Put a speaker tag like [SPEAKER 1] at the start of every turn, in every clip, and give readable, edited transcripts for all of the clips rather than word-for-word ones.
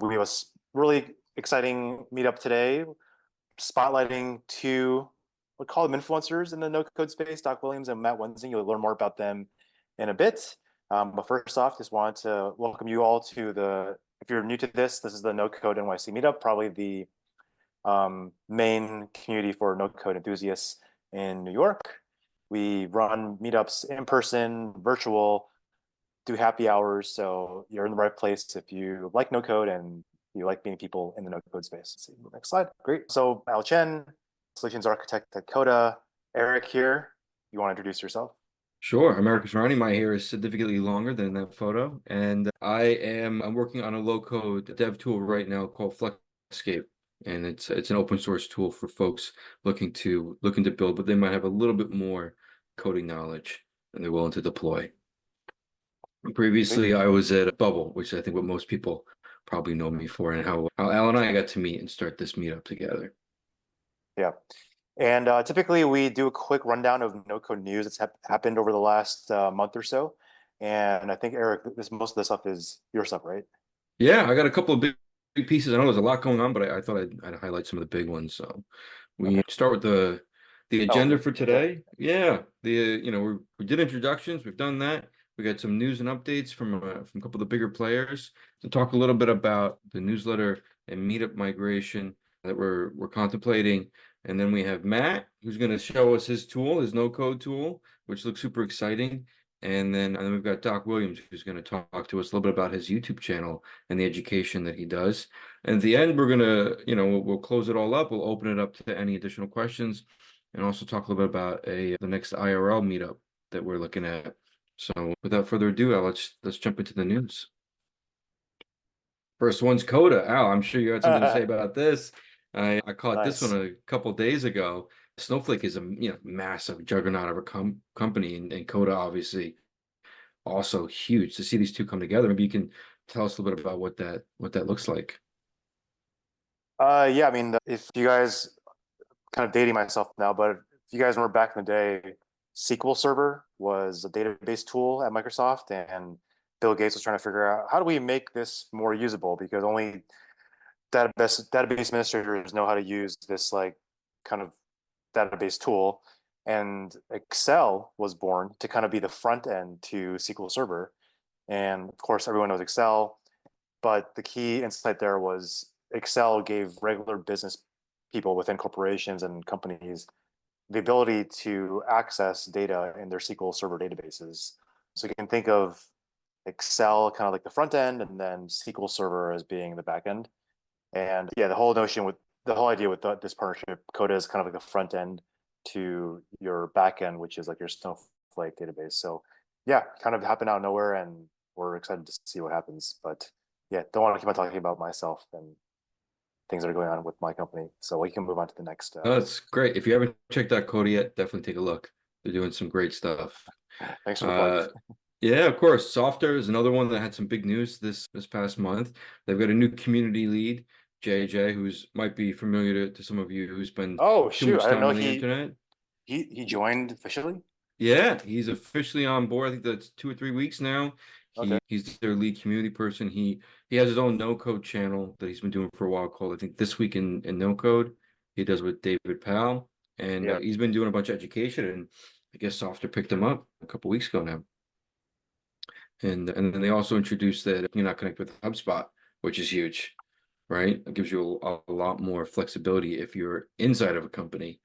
[SPEAKER 1] We have a really exciting meetup today, spotlighting two, we call them influencers in the no code space, Doc Williams and Matt Wensing. You'll learn more about them in a bit. But first off, just wanted to welcome you all to if you're new to this is the No Code NYC meetup, probably the main community for no code enthusiasts in New York. We run meetups in person, virtual, do happy hours. So you're in the right place if you like no code and you like meeting people in the no code space. Let's see, next slide. Great. So Al Chen, solutions architect at Coda. Eric here. You want to introduce yourself?
[SPEAKER 2] Sure. America's Ronnie. My hair is significantly longer than that photo. And I'm working on a low code dev tool right now called Flexscape. And it's an open source tool for folks looking to build, but they might have a little bit more coding knowledge and they're willing to deploy.
[SPEAKER 1] Sweet.
[SPEAKER 2] Previously, I was at Bubble, which I think what most people probably know me for, and how Al and I got to meet and start this meetup together.
[SPEAKER 1] Yeah. And typically we do a quick rundown of no code news that's happened over the last month or so. And I think Eric, most of this stuff is your stuff, right?
[SPEAKER 2] Yeah, I got a couple of big pieces. I know there's a lot going on, but I thought I'd highlight some of the big ones. So we
[SPEAKER 1] Okay.
[SPEAKER 2] start with the
[SPEAKER 1] Oh,
[SPEAKER 2] agenda for
[SPEAKER 1] okay.
[SPEAKER 2] today. Yeah, we did introductions. We've done that. We got some news and updates from a couple of the bigger players to talk a little bit about the newsletter and meetup migration that we're contemplating. And then we have Matt, who's going to show us his tool, his no code tool, which looks super exciting. And then we've got Doc Williams, who's going to talk to us a little bit about his YouTube channel and the education that he does. And at the end, we're gonna, we'll close it all up. We'll open it up to any additional questions, and also talk a little bit about the next IRL meetup that we're looking at. So without further ado, Al, let's jump into the news. First one's Coda. Al, I'm sure you had something to say about this. I caught this one
[SPEAKER 1] Nice.
[SPEAKER 2] a couple days ago. Snowflake is a massive juggernaut of a company, and Coda obviously also huge. To see these two come together, maybe you can tell us a little bit about what that looks like.
[SPEAKER 1] Yeah, I mean, if you guys kind of dating myself now, but if you guys remember back in the day, SQL Server was a database tool at Microsoft, and Bill Gates was trying to figure out how do we make this more usable because only database administrators know how to use this like kind of database tool. And Excel was born to kind of be the front end to SQL Server. And of course, everyone knows Excel, but the key insight there was Excel gave regular business people within corporations and companies the ability to access data in their SQL Server databases. So you can think of Excel kind of like the front end and then SQL Server as being the back end. And yeah, the whole idea with this partnership, Coda is kind of like the front end to your back end, which is like your Snowflake database. So yeah, kind of happened out of nowhere, and we're excited to see what happens. But yeah, don't want to keep on talking about myself and things that are going on with my company. So we can move on to the next.
[SPEAKER 2] Oh, that's great. If you haven't checked out Cody yet, definitely take a look. They're doing some great stuff.
[SPEAKER 1] Thanks for the plug.
[SPEAKER 2] Uh, yeah, of course. Software is another one that had some big news this past month. They've got a new community lead, JJ, who's might be familiar to some of you who spend
[SPEAKER 1] Oh
[SPEAKER 2] too
[SPEAKER 1] shoot, I
[SPEAKER 2] much
[SPEAKER 1] didn't
[SPEAKER 2] time
[SPEAKER 1] know
[SPEAKER 2] on the internet.
[SPEAKER 1] he joined officially.
[SPEAKER 2] Yeah, he's officially on board. I think that's 2 or 3 weeks now.
[SPEAKER 1] Okay.
[SPEAKER 2] He's their lead community person. He has his own no code channel that he's been doing for a while called I think This Week in No Code. He does with David Powell, and
[SPEAKER 1] Yeah.
[SPEAKER 2] he's been doing a bunch of education. And I guess Software picked him up a couple weeks ago now. And then they also introduced that you're not connected with HubSpot, which is huge, right? It gives you a lot more flexibility if you're inside of a company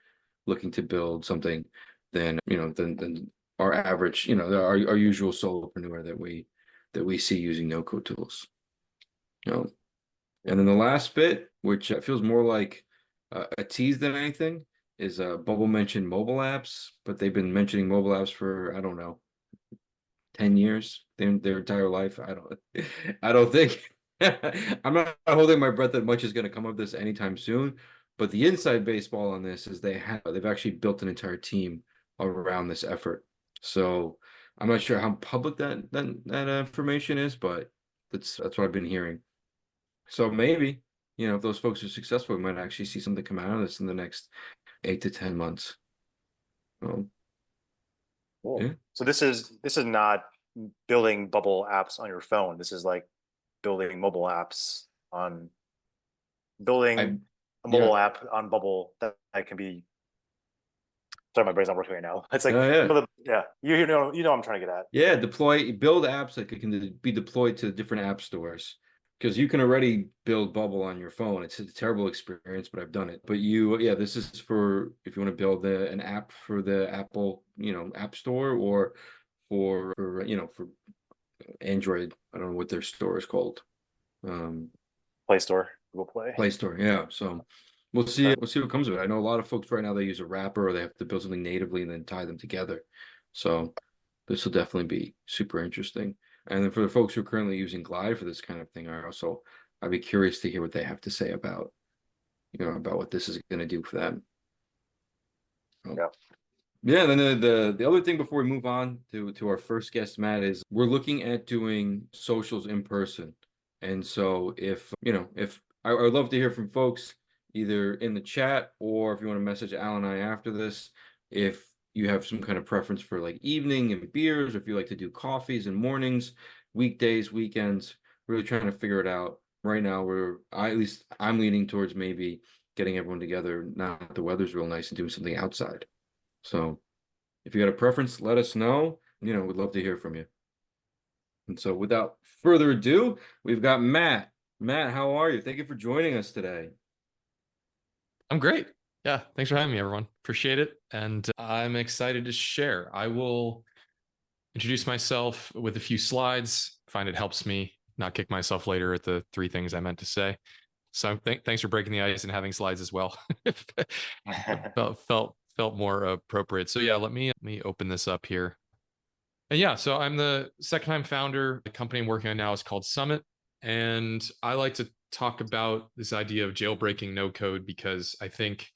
[SPEAKER 2] looking to build something than our average, our usual solopreneur that we see using no code tools. You know,
[SPEAKER 1] Yeah.
[SPEAKER 2] and then the last bit, which feels more like a tease than anything, is Bubble mentioned mobile apps, but they've been mentioning mobile apps for I don't know 10 years, their entire life. I don't think I'm not holding my breath that much is going to come of this anytime soon. But the inside baseball on this is they've actually built an entire team around this effort. So I'm not sure how public that information is, but that's what I've been hearing. So maybe, if those folks are successful, we might actually see something come out of this in the next 8 to 10 months. So,
[SPEAKER 1] Cool.
[SPEAKER 2] yeah.
[SPEAKER 1] So this is not building bubble apps on your phone. This is like building mobile apps. on
[SPEAKER 2] I
[SPEAKER 1] building a
[SPEAKER 2] yeah.
[SPEAKER 1] mobile app on Bubble that can be. Sorry, my brain's not working right now. It's like
[SPEAKER 2] Yeah.
[SPEAKER 1] yeah, you know what I'm trying to get at.
[SPEAKER 2] Yeah, build apps that can be deployed to different app stores. Because you can already build Bubble on your phone. It's a terrible experience, but I've done it. But yeah, this is for if you want to build an app for the Apple, App Store or for Android. I don't know what their store is called. Um,
[SPEAKER 1] Play Store, Google Play.
[SPEAKER 2] Play Store. Yeah. So
[SPEAKER 1] Okay.
[SPEAKER 2] we'll see what comes of it. I know a lot of folks right now they use a wrapper or they have to build something natively and then tie them together. So this will definitely be super interesting. And then for the folks who are currently using Glide for this kind of thing, I'd be curious to hear what they have to say about what this is going to do for them. So,
[SPEAKER 1] Yeah.
[SPEAKER 2] yeah, then the other thing before we move on to our first guest, Matt, is we're looking at doing socials in person. And so if I would love to hear from folks either in the chat or if you want to message Al and I after this, if you have some kind of preference for like evening and beers, or if you like to do coffees and mornings, weekdays, weekends, really trying to figure it out. Right now, at least I'm leaning towards maybe getting everyone together now that the weather's real nice and doing something outside. So if you got a preference, let us know. We'd love to hear from you. And so without further ado, we've got Matt. Matt, how are you? Thank you for joining us today.
[SPEAKER 3] I'm great. Yeah, thanks for having me, everyone. Appreciate it. And I'm excited to share. I will introduce myself with a few slides. Find it helps me not kick myself later at the three things I meant to say. So thanks for breaking the ice and having slides as well. felt more appropriate. So yeah, let me open this up here. And yeah, so I'm the second time founder. The company I'm working on now is called Summit. And I like to talk about this idea of jailbreaking no code because I think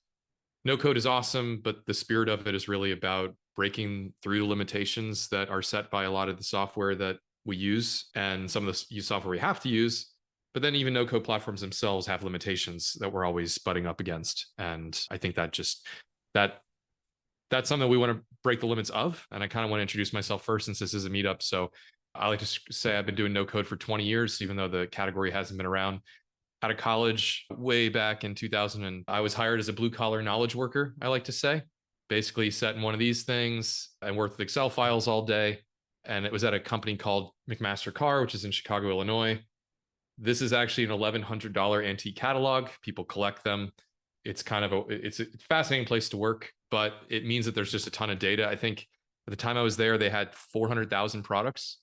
[SPEAKER 3] no code is awesome, but the spirit of it is really about breaking through the limitations that are set by a lot of the software that we use and some of the software we have to use. But then even no code platforms themselves have limitations that we're always butting up against. And I think that that's something we want to break the limits of. And I kind of want to introduce myself first since this is a meetup. So I like to say I've been doing no code for 20 years, even though the category hasn't been around. Out of college way back in 2000, and I was hired as a blue collar knowledge worker, I like to say. Basically sat in one of these things and worked with Excel files all day. And it was at a company called McMaster Carr, which is in Chicago, Illinois. This is actually an $1,100 antique catalog. People collect them. It's kind of it's a fascinating place to work, but it means that there's just a ton of data. I think at the time I was there, they had 400,000 products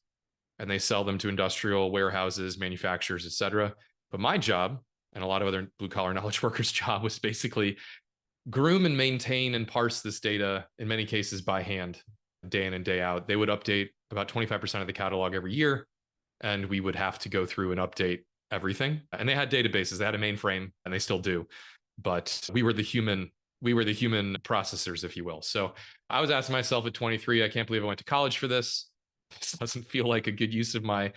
[SPEAKER 3] and they sell them to industrial warehouses, manufacturers, et cetera. But my job and a lot of other blue collar knowledge workers' job was basically groom and maintain and parse this data in many cases by hand, day in and day out. They would update about 25% of the catalog every year, and we would have to go through and update everything. And they had databases, they had a mainframe, and they still do. But we were the human processors, if you will. So I was asking myself at 23, I can't believe I went to college for this. This doesn't feel like a good use of my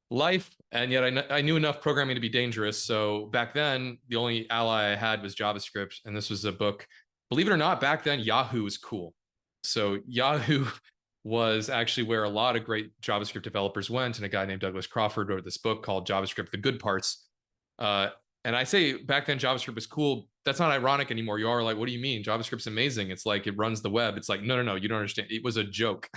[SPEAKER 3] life. And yet I knew enough programming to be dangerous. So back then, the only ally I had was JavaScript. And this was a book. Believe it or not, back then, Yahoo was cool. So Yahoo was actually where a lot of great JavaScript developers went. And a guy named Douglas Crawford wrote this book called JavaScript, The Good Parts. Uh, and I say back then JavaScript was cool. That's not ironic anymore. You are like, what do you mean? JavaScript's amazing. It's like it runs the web. It's like, no, you don't understand. It was a joke.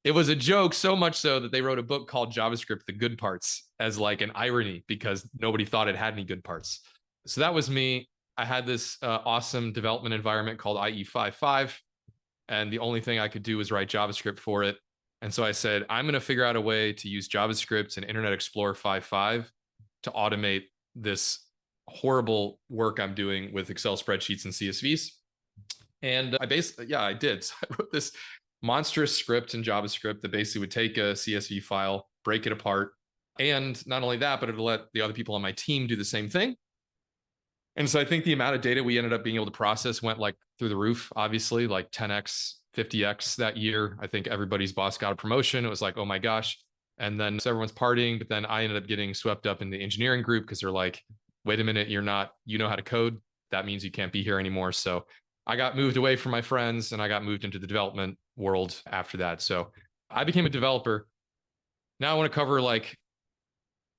[SPEAKER 3] It was a joke, so much so that they wrote a book called JavaScript, The Good Parts, as like an irony because nobody thought it had any good parts. So that was me. I had this awesome development environment called IE55, and the only thing I could do was write JavaScript for it. And so I said, I'm going to figure out a way to use JavaScript and Internet Explorer 5.5 to automate this horrible work I'm doing with Excel spreadsheets and CSVs. And I did. So I wrote this monstrous script in JavaScript that basically would take a CSV file, break it apart. And not only that, but it would let the other people on my team do the same thing. And so I think the amount of data we ended up being able to process went like through the roof, obviously, like 10x, 50x that year. I think everybody's boss got a promotion. It was like, oh my gosh. And then so everyone's partying, but then I ended up getting swept up in the engineering group because they're like, wait a minute, you know how to code. That means you can't be here anymore. So I got moved away from my friends and I got moved into the development world after that. So I became a developer. Now I want to cover like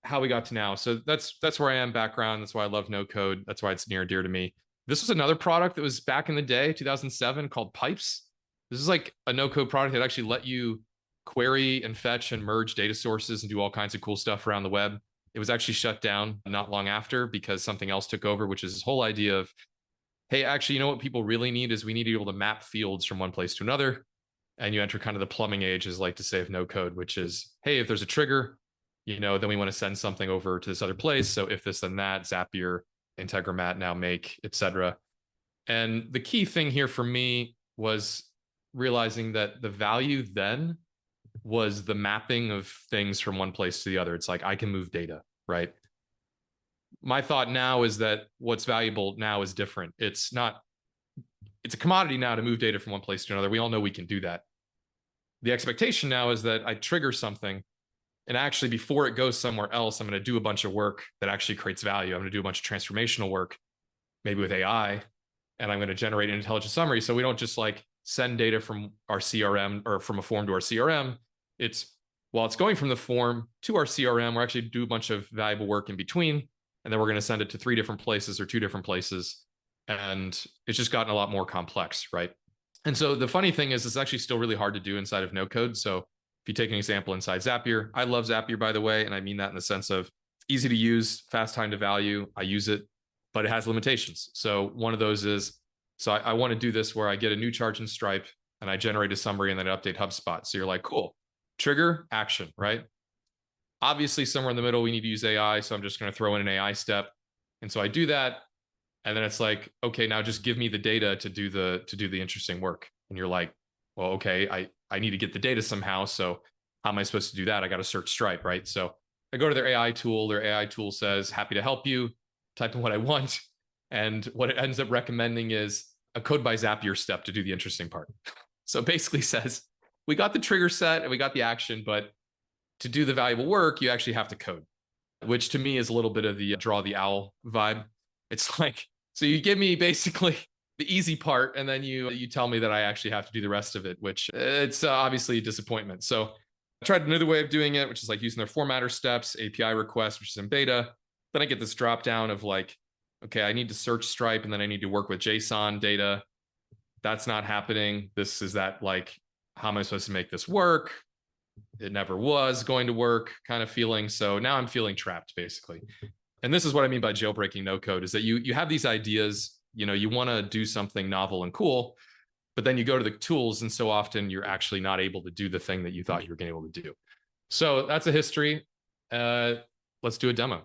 [SPEAKER 3] how we got to now. So that's where I am background. That's why I love no code. That's why it's near and dear to me. This was another product that was back in the day, 2007, called Pipes. This is like a no code product that actually let you query and fetch and merge data sources and do all kinds of cool stuff around the web. It was actually shut down not long after because something else took over, which is this whole idea of, hey, actually, you know what people really need is we need to be able to map fields from one place to another. And you enter kind of the plumbing age, as like to say, of no code, which is, hey, if there's a trigger, then we want to send something over to this other place. So if this, then that, Zapier, Integromat, now Make, etc. And the key thing here for me was realizing that the value then was the mapping of things from one place to the other. It's like I can move data, right? My thought now is that what's valuable now is different. It's a commodity now to move data from one place to another. We all know we can do that. The expectation now is that I trigger something, and actually before it goes somewhere else, I'm going to do a bunch of work that actually creates value. I'm going to do a bunch of transformational work, maybe with AI, and I'm going to generate an intelligent summary. So we don't just like send data from our CRM or from a form to our CRM. It's while it's going from the form to our CRM, we're actually do a bunch of valuable work in between, and then we're going to send it to 3 different places or 2 different places. And it's just gotten a lot more complex, right? And so the funny thing is, it's actually still really hard to do inside of no code. So if you take an example inside Zapier, I love Zapier, by the way, and I mean that in the sense of it's easy to use, fast time to value. I use it, but it has limitations. So one of those is, so I want to do this where I get a new charge in Stripe and I generate a summary and then update HubSpot. So you're like, cool, trigger, action, right? Obviously, somewhere in the middle, we need to use AI. So I'm just going to throw in an AI step. And so I do that. And then it's like, okay, now just give me the data to do the interesting work. And you're like, well, okay, I need to get the data somehow. So how am I supposed to do that? I got to search Stripe, right? So I go to their AI tool. Their AI tool says, happy to help you. Type in what I want. And what it ends up recommending is a code by Zapier step to do the interesting part. So it basically says, we got the trigger set and we got the action, but to do the valuable work, you actually have to code, which to me is a little bit of the draw the owl vibe. It's like, so you give me basically the easy part, and then you tell me that I actually have to do the rest of it, which it's obviously a disappointment. So I tried another way of doing it, which is like using their formatter steps, API request, which is in beta. Then I get this drop down of like, okay, I need to search Stripe, and then I need to work with JSON data. That's not happening. This is that like, how am I supposed to make this work? It never was going to work kind of feeling. So now I'm feeling trapped, basically. And this is what I mean by jailbreaking no code, is that you have these ideas, you want to do something novel and cool, but then you go to the tools, and so often you're actually not able to do the thing that you thought you were going to be able to do. So that's a history. Let's do a demo.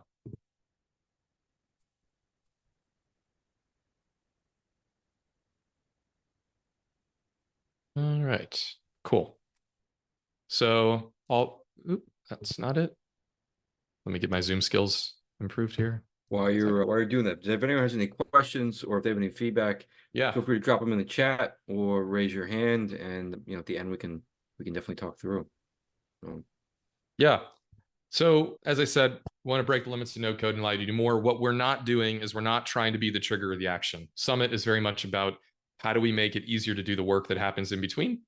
[SPEAKER 3] All right, cool. So that's not it. Let me get my Zoom skills improved here.
[SPEAKER 2] While you're doing that, if anyone has any questions or if they have any feedback,
[SPEAKER 3] Yeah,
[SPEAKER 2] feel free to drop them in the chat or raise your hand, and at the end we can definitely talk through.
[SPEAKER 3] Yeah. So as I said, we want to break the limits to no code and allow you to do more. What we're not doing is we're not trying to be the trigger or the action. Summit is very much about how do we make it easier to do the work that happens in between,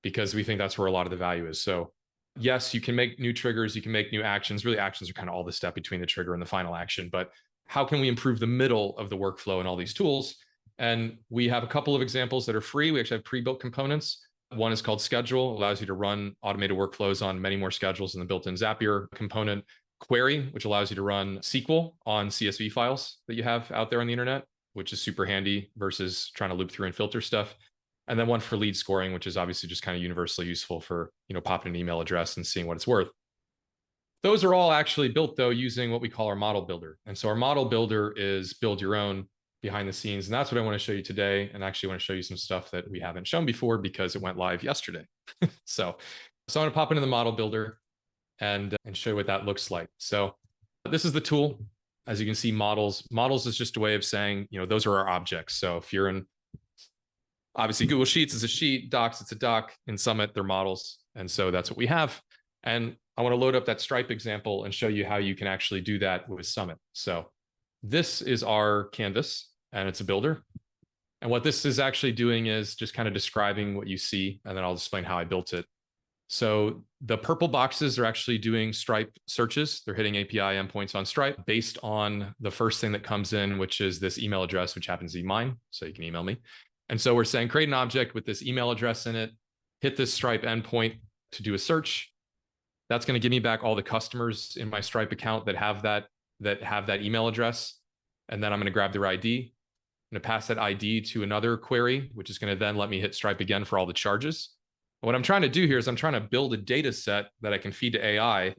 [SPEAKER 3] because we think that's where a lot of the value is. So yes, you can make new triggers, you can make new actions. Really, actions are kind of all the step between the trigger and the final action. But how can we improve the middle of the workflow in all these tools? And we have a couple of examples that are free. We actually have pre-built components. One is called Schedule, allows you to run automated workflows on many more schedules than the built-in Zapier component. Query, which allows you to run SQL on CSV files that you have out there on the internet, which is super handy versus trying to loop through and filter stuff. And then one for lead scoring, which is obviously just kind of universally useful for, popping an email address and seeing what it's worth. Those are all actually built, though, using what we call our model builder. And so our model builder is build your own behind the scenes. And that's what I want to show you today. And actually want to show you some stuff that we haven't shown before because it went live yesterday. So I'm going to pop into the model builder and show you what that looks like. So this is the tool. As you can see, models is just a way of saying, those are our objects. So if you're in, obviously Google Sheets is a sheet, Docs, it's a doc. In Summit, they're models. And so that's what we have. And I want to load up that Stripe example and show you how you can actually do that with Summit. So this is our canvas, and it's a builder. And what this is actually doing is just kind of describing what you see, and then I'll explain how I built it. So the purple boxes are actually doing Stripe searches. They're hitting API endpoints on Stripe based on the first thing that comes in, which is this email address, which happens to be mine. So you can email me. And so we're saying create an object with this email address in it, hit this Stripe endpoint to do a search. That's going to give me back all the customers in my Stripe account that have that email address. And then I'm going to grab their ID. I'm going to pass that ID to another query, which is going to then let me hit Stripe again for all the charges. What I'm trying to do here is I'm trying to build a data set that I can feed to AI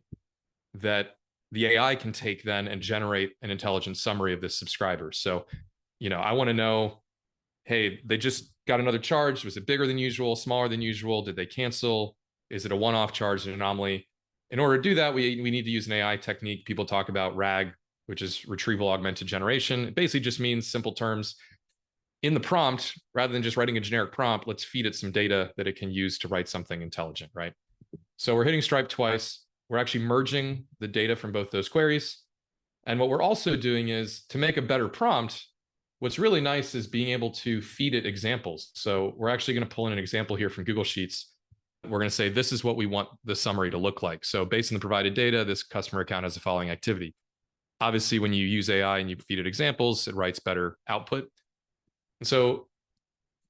[SPEAKER 3] that the AI can take then and generate an intelligent summary of this subscriber. So, I want to know, hey, they just got another charge. Was it bigger than usual, smaller than usual? Did they cancel? Is it a one-off charge, an anomaly? In order to do that, we need to use an AI technique. People talk about RAG, which is retrieval augmented generation. It basically just means, simple terms, in the prompt, rather than just writing a generic prompt, let's feed it some data that it can use to write something intelligent, right? So we're hitting Stripe twice. We're actually merging the data from both those queries. And what we're also doing is, to make a better prompt, what's really nice is being able to feed it examples. So we're actually going to pull in an example here from Google Sheets. We're going to say, this is what we want the summary to look like. So based on the provided data, this customer account has the following activity. Obviously, when you use AI and you feed it examples, it writes better output. And so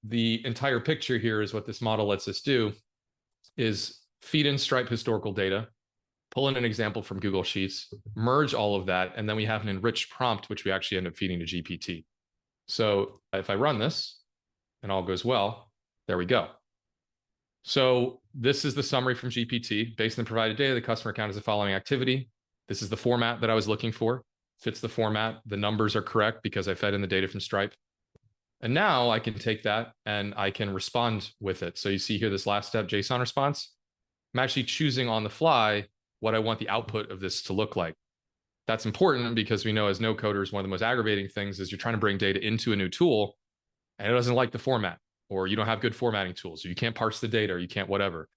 [SPEAKER 3] the entire picture here is what this model lets us do is feed in Stripe historical data, pull in an example from Google Sheets, merge all of that, and then we have an enriched prompt, which we actually end up feeding to GPT. So if I run this and all goes well, there we go. So this is the summary from GPT. Based on the provided data, the customer account has the following activity. This is the format that I was looking for. Fits the format. The numbers are correct because I fed in the data from Stripe. And now I can take that and I can respond with it. So you see here, this last step, JSON response. I'm actually choosing on the fly what I want the output of this to look like. That's important because we know as no coders, one of the most aggravating things is you're trying to bring data into a new tool and it doesn't like the format, or you don't have good formatting tools, or you can't parse the data, or you can't whatever.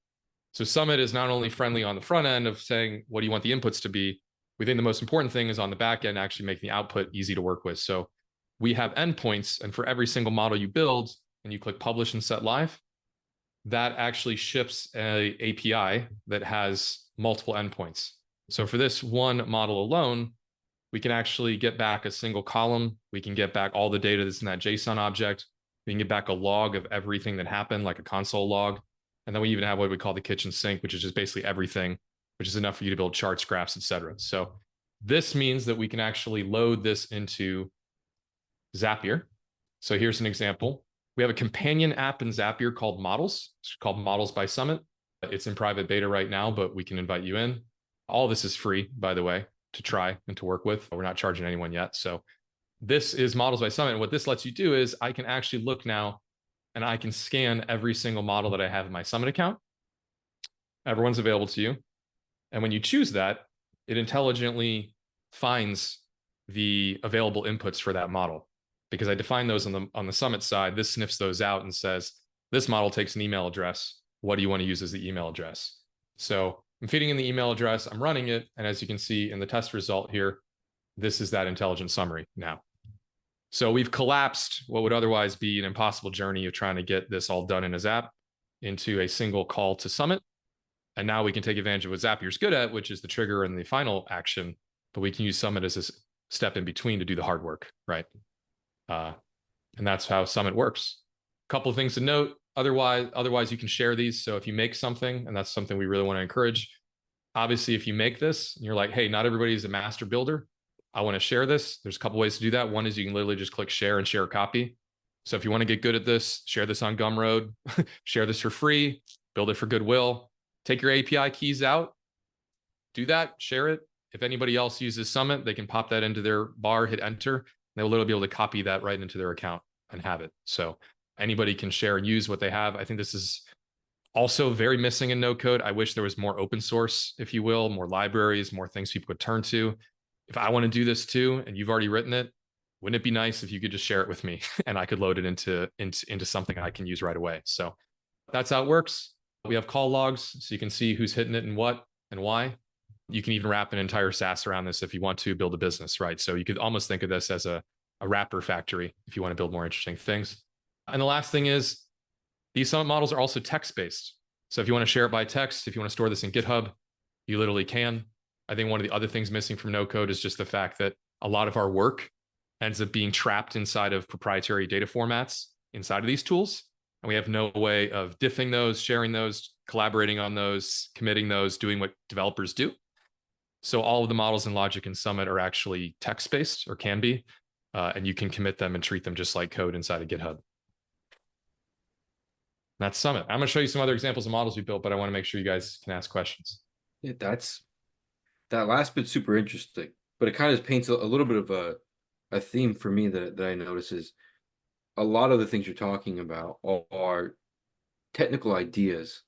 [SPEAKER 3] So Summit is not only friendly on the front end of saying, what do you want the inputs to be? We think the most important thing is on the back end, actually making the output easy to work with. So we have endpoints, and for every single model you build and you click publish and set live, that actually ships an API that has multiple endpoints. So for this one model alone, we can actually get back a single column. We can get back all the data that's in that JSON object. We can get back a log of everything that happened, like a console log. And then we even have what we call the kitchen sink, which is just basically everything, which is enough for you to build charts, graphs, etc. So this means that we can actually load this into Zapier. So here's an example. We have a companion app in Zapier called Models. It's called Models by Summit. It's in private beta right now, but we can invite you in. All this is free, by the way, to try and to work with. We're not charging anyone yet. So this is Models by Summit. And what this lets you do is I can actually look now and I can scan every single model that I have in my Summit account. Everyone's available to you. And when you choose that, it intelligently finds the available inputs for that model. Because I define those on the Summit side, this sniffs those out and says, this model takes an email address. What do you want to use as the email address? So I'm feeding in the email address, I'm running it. And as you can see in the test result here, this is that intelligent summary now. So we've collapsed what would otherwise be an impossible journey of trying to get this all done in a Zap into a single call to Summit. And now we can take advantage of what Zapier's good at, which is the trigger and the final action, but we can use Summit as a step in between to do the hard work, right? And that's how Summit works. A couple of things to note. Otherwise, you can share these. So if you make something, and that's something we really want to encourage, obviously, if you make this and you're like, hey, not everybody's a master builder, I want to share this. There's a couple ways to do that. One is you can literally just click share and share a copy. So if you want to get good at this, share this on Gumroad, share this for free, build it for goodwill, take your API keys out, do that, share it. If anybody else uses Summit, they can pop that into their bar, hit enter. They'll literally be able to copy that right into their account and have it. So anybody can share and use what they have. I think this is also very missing in no code. I wish there was more open source, if you will, more libraries, more things people could turn to. If I want to do this too, and you've already written it, wouldn't it be nice if you could just share it with me and I could load it into something I can use right away? So that's how it works. We have call logs, so you can see who's hitting it and what and why. You can even wrap an entire SaaS around this if you want to build a business, right? So you could almost think of this as a wrapper factory if you want to build more interesting things. And the last thing is these Summit models are also text-based. So if you want to share it by text, if you want to store this in GitHub, you literally can. I think one of the other things missing from no code is just the fact that a lot of our work ends up being trapped inside of proprietary data formats inside of these tools. And we have no way of diffing those, sharing those, collaborating on those, committing those, doing what developers do. So all of the models in Logic and Summit are actually text-based, or can be, and you can commit them and treat them just like code inside of GitHub. That's Summit. I'm going to show you some other examples of models we built, but I want to make sure you guys can ask questions.
[SPEAKER 2] Yeah, that last bit's super interesting, but it kind of paints a little bit of a theme for me that I notice is a lot of the things you're talking about are technical ideas,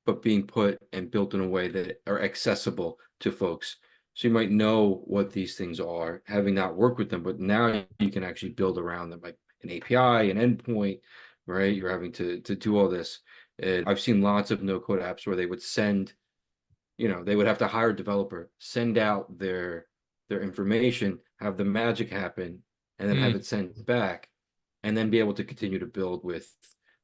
[SPEAKER 2] but being put and built in a way that are accessible to folks. So you might know what these things are, having not worked with them, but now you can actually build around them, like an API, an endpoint, right? You're having to do all this. And I've seen lots of no-code apps where they would send, they would have to hire a developer, send out their information, have the magic happen, and then have it sent back, and then be able to continue to build with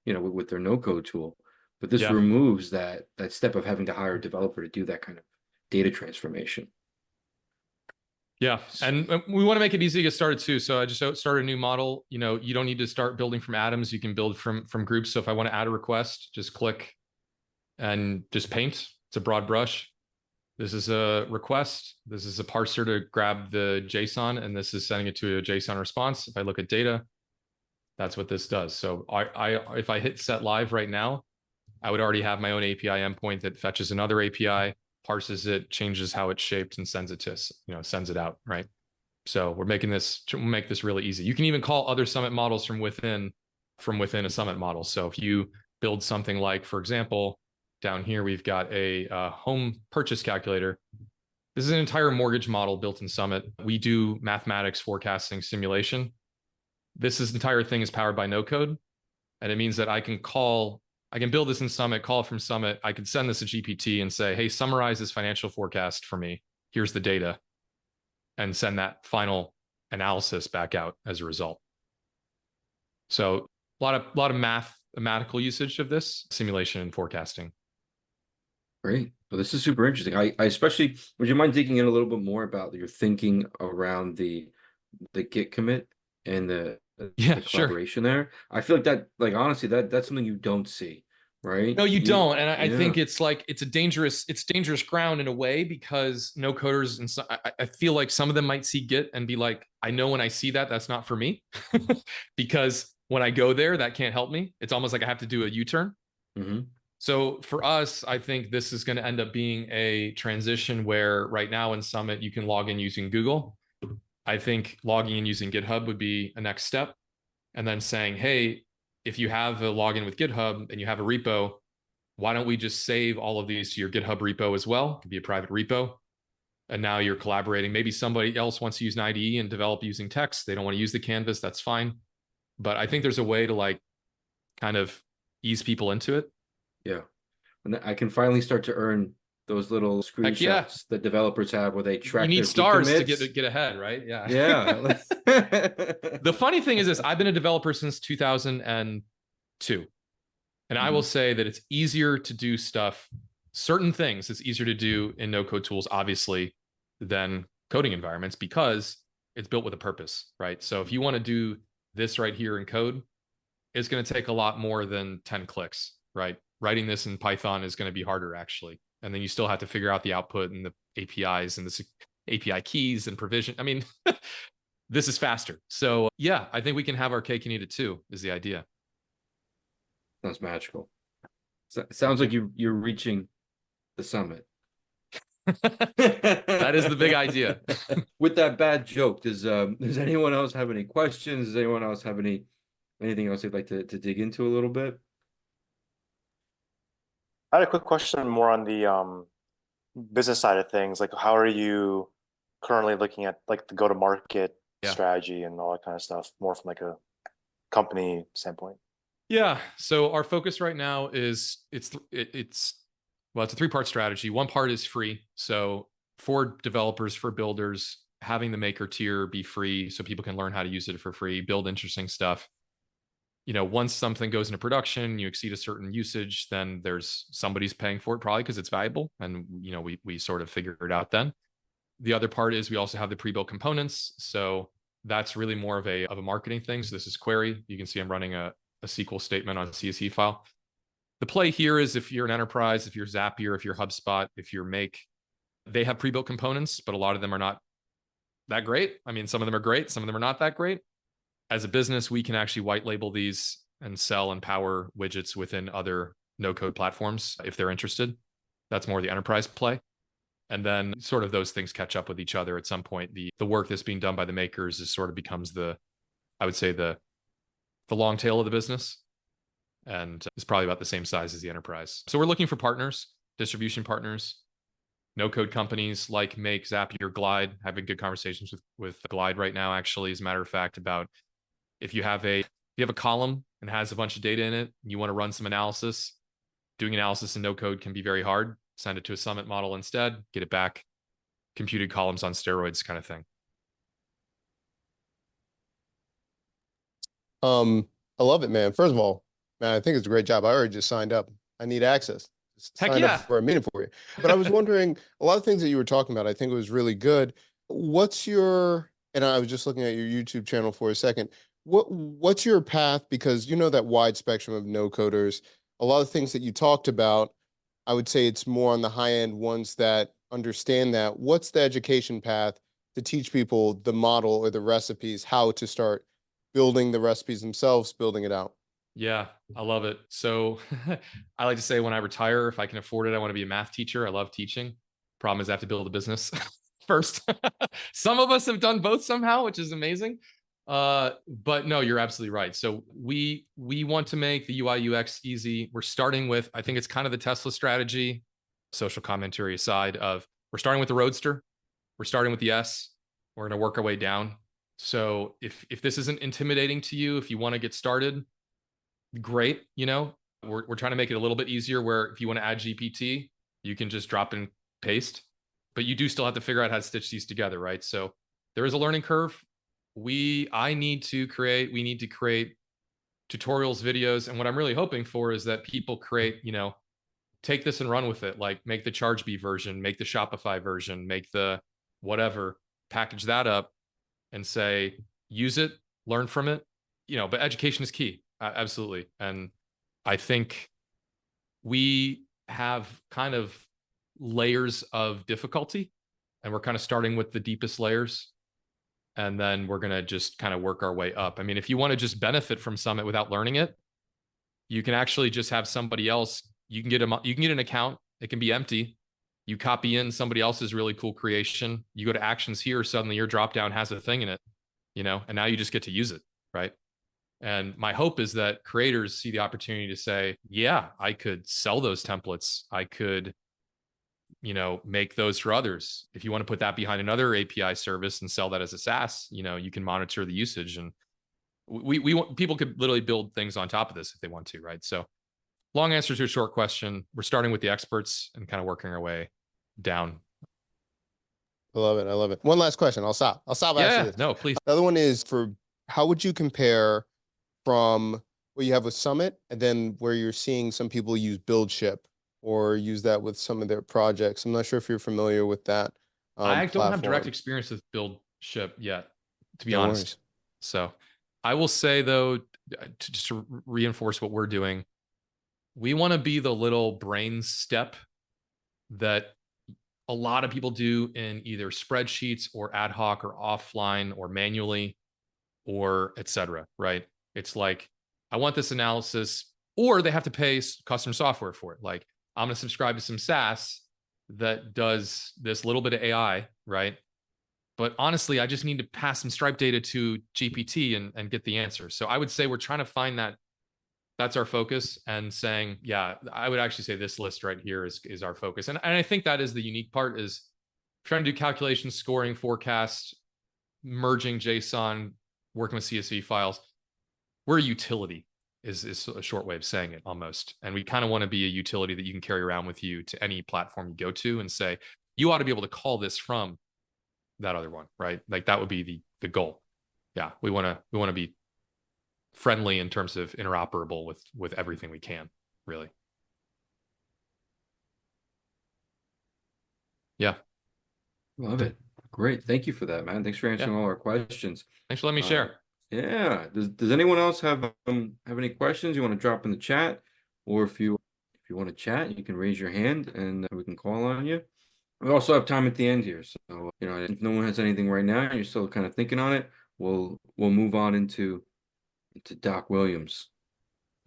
[SPEAKER 2] their no-code tool. But this removes that step of having to hire a developer to do that kind of data transformation.
[SPEAKER 3] Yeah, and we want to make it easy to get started too. So I just started a new model. You don't need to start building from atoms. You can build from groups. So if I want to add a request, just click and just paint. It's a broad brush. This is a request. This is a parser to grab the JSON, and this is sending it to a JSON response. If I look at data, that's what this does. So if I hit set live right now, I would already have my own API endpoint that fetches another API, parses it, changes how it's shaped, and sends it to, sends it out, right? So we'll make this really easy. You can even call other Summit models from within a Summit model. So if you build something like, for example, down here, we've got a home purchase calculator. This is an entire mortgage model built in Summit. We do mathematics, forecasting, simulation. This entire thing is powered by no code. And it means that I can build this in Summit, call from Summit. I could send this to GPT and say, hey, summarize this financial forecast for me. Here's the data. And send that final analysis back out as a result. So a lot of mathematical usage of this, simulation and forecasting.
[SPEAKER 2] Great. Well, this is super interesting. I especially, would you mind digging in a little bit more about your thinking around the Git commit and the collaboration there? I feel like that, honestly, that's something you don't see, right?
[SPEAKER 3] No, you don't. And I think it's a dangerous ground in a way, because no coders, and I feel like some of them might see Git and be like, I know when I see that's not for me, because when I go there, that can't help me. It's almost like I have to do a U-turn.
[SPEAKER 2] Mm-hmm.
[SPEAKER 3] So for us, I think this is going to end up being a transition where right now in Summit, you can log in using Google. I think logging in using GitHub would be a next step. And then saying, hey, if you have a login with GitHub and you have a repo, why don't we just save all of these to your GitHub repo as well? It could be a private repo. And now you're collaborating. Maybe somebody else wants to use an IDE and develop using text. They don't want to use the canvas. That's fine. But I think there's a way to kind of ease people into it.
[SPEAKER 2] Yeah. And I can finally start to earn those little screenshots that developers have where they track.
[SPEAKER 3] You need stars to get ahead, right? Yeah.
[SPEAKER 2] Yeah.
[SPEAKER 3] The funny thing is this: I've been a developer since 2002, and I will say that it's easier to do certain things. It's easier to do in no-code tools, obviously, than coding environments, because it's built with a purpose, right? So if you want to do this right here in code, it's going to take a lot more than 10 clicks, right? Writing this in Python is going to be harder, actually. And then you still have to figure out the output and the APIs and the API keys and provision. I mean, this is faster. So yeah, I think we can have our cake and eat it too, is the idea.
[SPEAKER 2] Sounds magical. Sounds like you're reaching the summit.
[SPEAKER 3] That is the big idea.
[SPEAKER 2] With that bad joke, does anyone else have any questions? Does anyone else have anything else they'd like to dig into a little bit?
[SPEAKER 1] I had a quick question more on the business side of things. Like, how are you currently looking at the go-to-market strategy and all that kind of stuff, more from a company standpoint?
[SPEAKER 3] Yeah. So our focus right now is it's a three-part strategy. One part is free. So for developers, for builders, having the maker tier be free so people can learn how to use it for free, build interesting stuff. once something goes into production, you exceed a certain usage, then there's somebody's paying for it probably because it's valuable. And, we sort of figure it out then. The other part is we also have the pre-built components. So that's really more of a marketing thing. So this is query. You can see I'm running a SQL statement on a CSV file. The play here is if you're an enterprise, if you're Zapier, if you're HubSpot, if you're Make, they have pre-built components, but a lot of them are not that great. I mean, some of them are great, some of them are not that great. As a business, we can actually white label these and sell and power widgets within other no-code platforms if they're interested. That's more the enterprise play. And then sort of those things catch up with each other at some point. The work that's being done by the makers is sort of becomes I would say the long tail of the business, and is probably about the same size as the enterprise. So we're looking for partners, distribution partners, no-code companies like Make, Zapier, Glide. Having good conversations with Glide right now, actually, as a matter of fact, about if you have a column and has a bunch of data in it, and you want to run some analysis, doing analysis in no-code can be very hard. Send it to a Summit model instead, get it back, computed columns on steroids kind of thing.
[SPEAKER 4] I love it, man. First of all, man, I think it's a great job. I already just signed up. I need access.
[SPEAKER 3] Heck
[SPEAKER 4] Signed
[SPEAKER 3] yeah.
[SPEAKER 4] up for a meeting for you. But I was wondering, a lot of things that you were talking about, I think it was really good. And I was just looking at your YouTube channel for a second. What's your path? Because you know that wide spectrum of no coders, a lot of things that you talked about, I would say it's more on the high end ones that understand that. What's the education path to teach people the model or the recipes, how to start building the recipes themselves, building it out?
[SPEAKER 3] Yeah, I love it. So I like to say when I retire, if I can afford it, I want to be a math teacher. I love teaching. Problem is I have to build a business first. Some of us have done both somehow, which is amazing. But no, you're absolutely right. So we want to make the UI UX easy. We're starting with, I think it's kind of the Tesla strategy, social commentary aside, of we're starting with the Roadster. We're starting with the S. We're going to work our way down. So if this isn't intimidating to you, if you want to get started, great. We're trying to make it a little bit easier where if you want to add GPT, you can just drop and paste, but you do still have to figure out how to stitch these together, right? So there is a learning curve. We need to create tutorials, videos. And what I'm really hoping for is that people create, take this and run with it. Like make the Chargebee version, make the Shopify version, make the whatever, package that up and say, use it, learn from it, but education is key. Absolutely. And I think we have kind of layers of difficulty, and we're kind of starting with the deepest layers. And then we're going to just kind of work our way up. I mean, if you want to just benefit from Summit without learning it, you can actually just have somebody else. You can get an account. It can be empty. You copy in somebody else's really cool creation. You go to actions here. Suddenly your dropdown has a thing in it, and now you just get to use it. Right. And my hope is that creators see the opportunity to say, yeah, I could sell those templates. I could, make those for others. If you want to put that behind another API service and sell that as a SaaS, you can monitor the usage. And we want people could literally build things on top of this if they want to, right? So long answer to a short question. We're starting with the experts and kind of working our way down.
[SPEAKER 4] I love it. I love it. One last question. I'll stop asking this.
[SPEAKER 3] No, please.
[SPEAKER 4] The other one is how would you compare from what you have with Summit and then where you're seeing some people use BuildShip or use that with some of their projects? I'm not sure if you're familiar with that.
[SPEAKER 3] I don't have
[SPEAKER 4] platform.
[SPEAKER 3] direct experience with BuildShip yet, to be
[SPEAKER 4] No
[SPEAKER 3] honest.
[SPEAKER 4] worries.
[SPEAKER 3] So I will say, though, just to reinforce what we're doing, we want to be the little brain step that a lot of people do in either spreadsheets or ad hoc or offline or manually or et cetera, right? It's like, I want this analysis, or they have to pay custom software for it. Like, I'm going to subscribe to some SaaS that does this little bit of AI, right? But honestly, I just need to pass some Stripe data to GPT and get the answer. So I would say we're trying to find that. That's our focus, and saying, yeah, I would actually say this list right here is our focus. And I think that is the unique part, is trying to do calculations, scoring, forecast, merging JSON, working with CSV files. We're a utility is a short way of saying it almost. And we kind of want to be a utility that you can carry around with you to any platform you go to and say, you ought to be able to call this from that other one, right? Like that would be the goal. Yeah, we want to be friendly in terms of interoperable with everything we can, really. Yeah.
[SPEAKER 2] Love it. Great. Thank you for that, man. Thanks for answering all our questions.
[SPEAKER 3] Thanks for letting me share.
[SPEAKER 2] Yeah. Does anyone else have any questions you want to drop in the chat? Or if you want to chat, you can raise your hand and we can call on you. We also have time at the end here. So, if no one has anything right now and you're still kind of thinking on it, we'll move on into Doc Williams.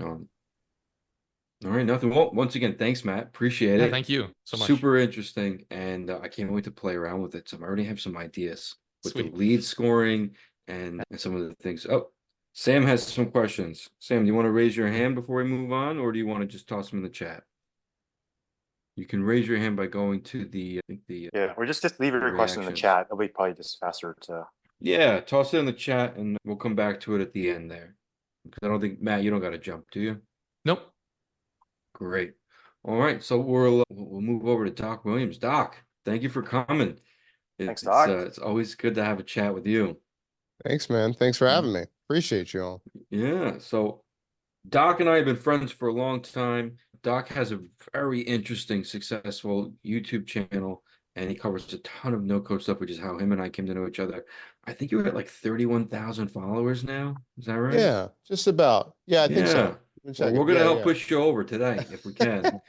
[SPEAKER 2] All right, nothing. Well, once again, thanks, Matt. Appreciate
[SPEAKER 3] Yeah,
[SPEAKER 2] it.
[SPEAKER 3] thank you so much.
[SPEAKER 2] Super interesting, and I can't wait to play around with it. So I already have some ideas with the
[SPEAKER 3] Sweet.
[SPEAKER 2] lead scoring and some of the things. Oh, Sam has some questions. Sam, do you want to raise your hand before we move on, or do you want to just toss them in the chat? You can raise your hand by going to
[SPEAKER 1] Yeah, or just leave your question in the
[SPEAKER 2] reactions.
[SPEAKER 1] chat. It'll be probably just faster to.
[SPEAKER 2] Yeah, toss it in the chat, and we'll come back to it at the end there. Because I don't think, Matt, you don't got to jump, do you?
[SPEAKER 3] Nope.
[SPEAKER 2] Great. All right, so we'll move over to Doc Williams. Doc, thank you for coming.
[SPEAKER 1] Thanks, Doc.
[SPEAKER 2] It's always good to have a chat with you.
[SPEAKER 4] Thanks, man. Thanks for having me. Appreciate you all.
[SPEAKER 2] Yeah, so Doc and I have been friends for a long time. Doc has a very interesting, successful YouTube channel, and he covers a ton of no-code stuff, which is how him and I came to know each other. I think you're at like 31,000 followers now. Is that right?
[SPEAKER 4] Yeah, just about. Yeah, I think so.
[SPEAKER 2] Well, we're gonna help push you over today if we can.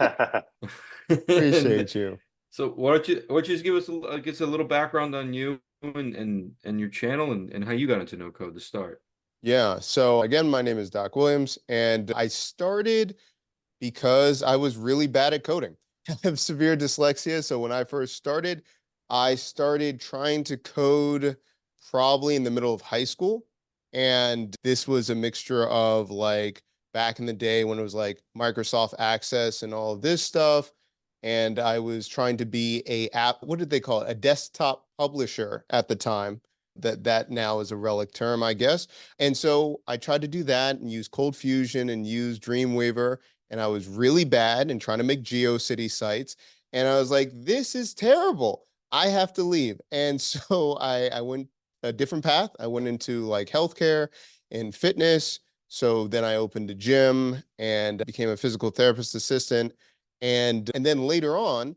[SPEAKER 4] Appreciate you.
[SPEAKER 2] So why don't you just give us a little background on you and your channel and how you got into no code to start.
[SPEAKER 4] Yeah. So again, my name is Doc Williams, and I started because I was really bad at coding. I have severe dyslexia. So when I first started, I started trying to code probably in the middle of high school. And this was a mixture of like back in the day when it was like Microsoft Access and all of this stuff. And I was trying to be what did they call it? A desktop publisher at the time. That now is a relic term, I guess. And so I tried to do that and use Cold Fusion and use Dreamweaver. And I was really bad in trying to make GeoCity sites. And I was like, this is terrible. I have to leave. And so I went a different path. I went into like healthcare and fitness. So then I opened a gym and became a physical therapist assistant. And then later on,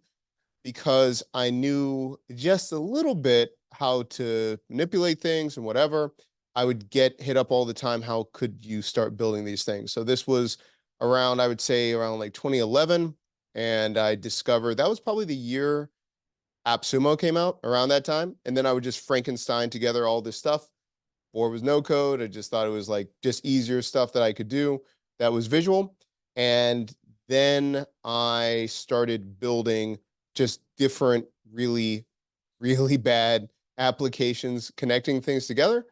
[SPEAKER 4] because I knew just a little bit how to manipulate things and whatever, I would get hit up all the time. How could you start building these things? So this was around, I would say around like 2011. And I discovered that was probably the year AppSumo came out, around that time. And then I would just Frankenstein together all this stuff. Or it was no code. I just thought it was like just easier stuff that I could do that was visual. And then I started building just different, really, really bad applications, connecting things together.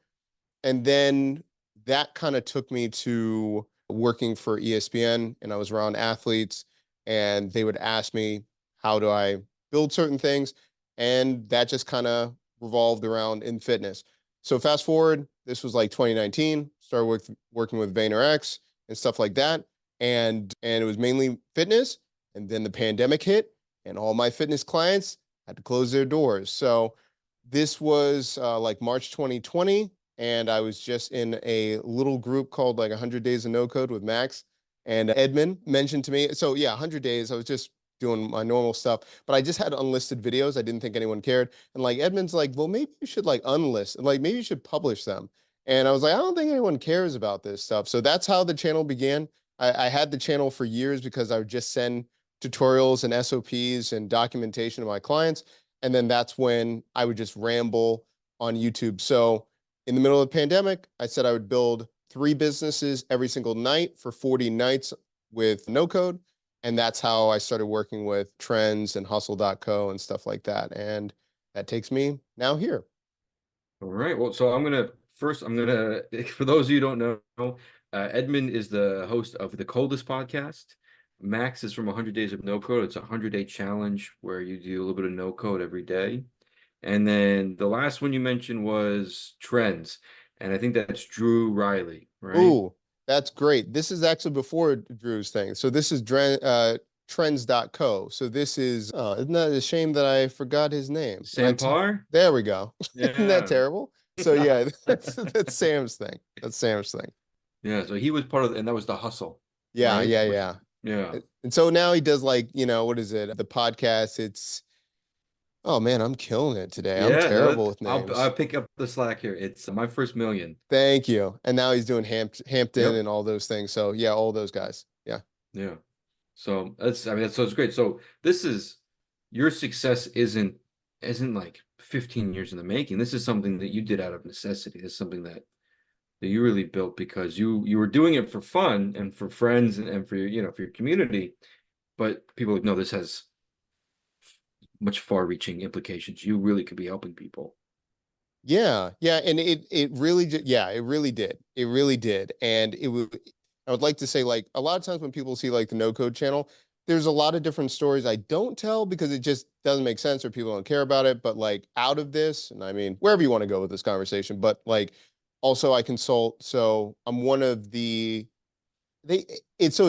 [SPEAKER 4] And then that kind of took me to working for ESPN, and I was around athletes, and they would ask me, how do I build certain things? And that just kind of revolved around in fitness. So fast forward, this was like 2019, started working with VaynerX and stuff like that. And it was mainly fitness. And then the pandemic hit, and all my fitness clients had to close their doors. So this was like March 2020. And I was just in a little group called like 100 Days of No Code with Max. And Edmund mentioned to me, so yeah, 100 days, I was just doing my normal stuff, but I just had unlisted videos. I didn't think anyone cared. And like Edmund's like, well, maybe you should like unlist, like maybe you should publish them. And I was like, I don't think anyone cares about this stuff. So that's how the channel began. I had the channel for years because I would just send tutorials and SOPs and documentation to my clients. And then that's when I would just ramble on YouTube. So in the middle of the pandemic, I said I would build 3 businesses every single night for 40 nights with no code. And that's how I started working with Trends and Hustle.co and stuff like that. And that takes me now here.
[SPEAKER 2] All right. Well, so I'm gonna for those of you who don't know, Edmund is the host of the Coldest podcast. Max is from 100 Days of No Code. It's a 100-day challenge where you do a little bit of no code every day. And then the last one you mentioned was Trends. And I think that's Drew Riley, right?
[SPEAKER 4] Ooh, that's great. This is actually before Drew's thing. So this is trends.co. So this is, isn't that a shame that I forgot his name?
[SPEAKER 2] Sam Parr?
[SPEAKER 4] There we go.
[SPEAKER 2] Yeah.
[SPEAKER 4] Isn't that terrible? So yeah, that's Sam's thing. That's Sam's thing.
[SPEAKER 2] Yeah, so he was part of, and that was the hustle,
[SPEAKER 4] Yeah,
[SPEAKER 2] right?
[SPEAKER 4] yeah,
[SPEAKER 2] Was
[SPEAKER 4] yeah.
[SPEAKER 2] yeah,
[SPEAKER 4] And so now he does like, what is it? The podcast. Oh man, I'm killing it today. I'm
[SPEAKER 2] yeah. No,
[SPEAKER 4] terrible with
[SPEAKER 2] I'll
[SPEAKER 4] names.
[SPEAKER 2] pick up the slack here. It's my first million.
[SPEAKER 4] Thank you. And now he's doing Hampton
[SPEAKER 2] Yep.
[SPEAKER 4] and all those things. So yeah, all those guys. Yeah.
[SPEAKER 2] Yeah. So that's, I mean, that's, so it's great. So this is, your success isn't like 15 years in the making. This is something that you did out of necessity. This is something that you really built because you were doing it for fun and for friends and for your, for your community. But people are like, no, this has much far-reaching implications. You really could be helping people.
[SPEAKER 4] Yeah, yeah, and it really yeah, it really did. It really did. And I would like to say like a lot of times when people see like the no code channel, there's a lot of different stories I don't tell because it just doesn't make sense or people don't care about it. But like out of this, and I mean wherever you want to go with this conversation, but like also I consult. So I'm one of they it's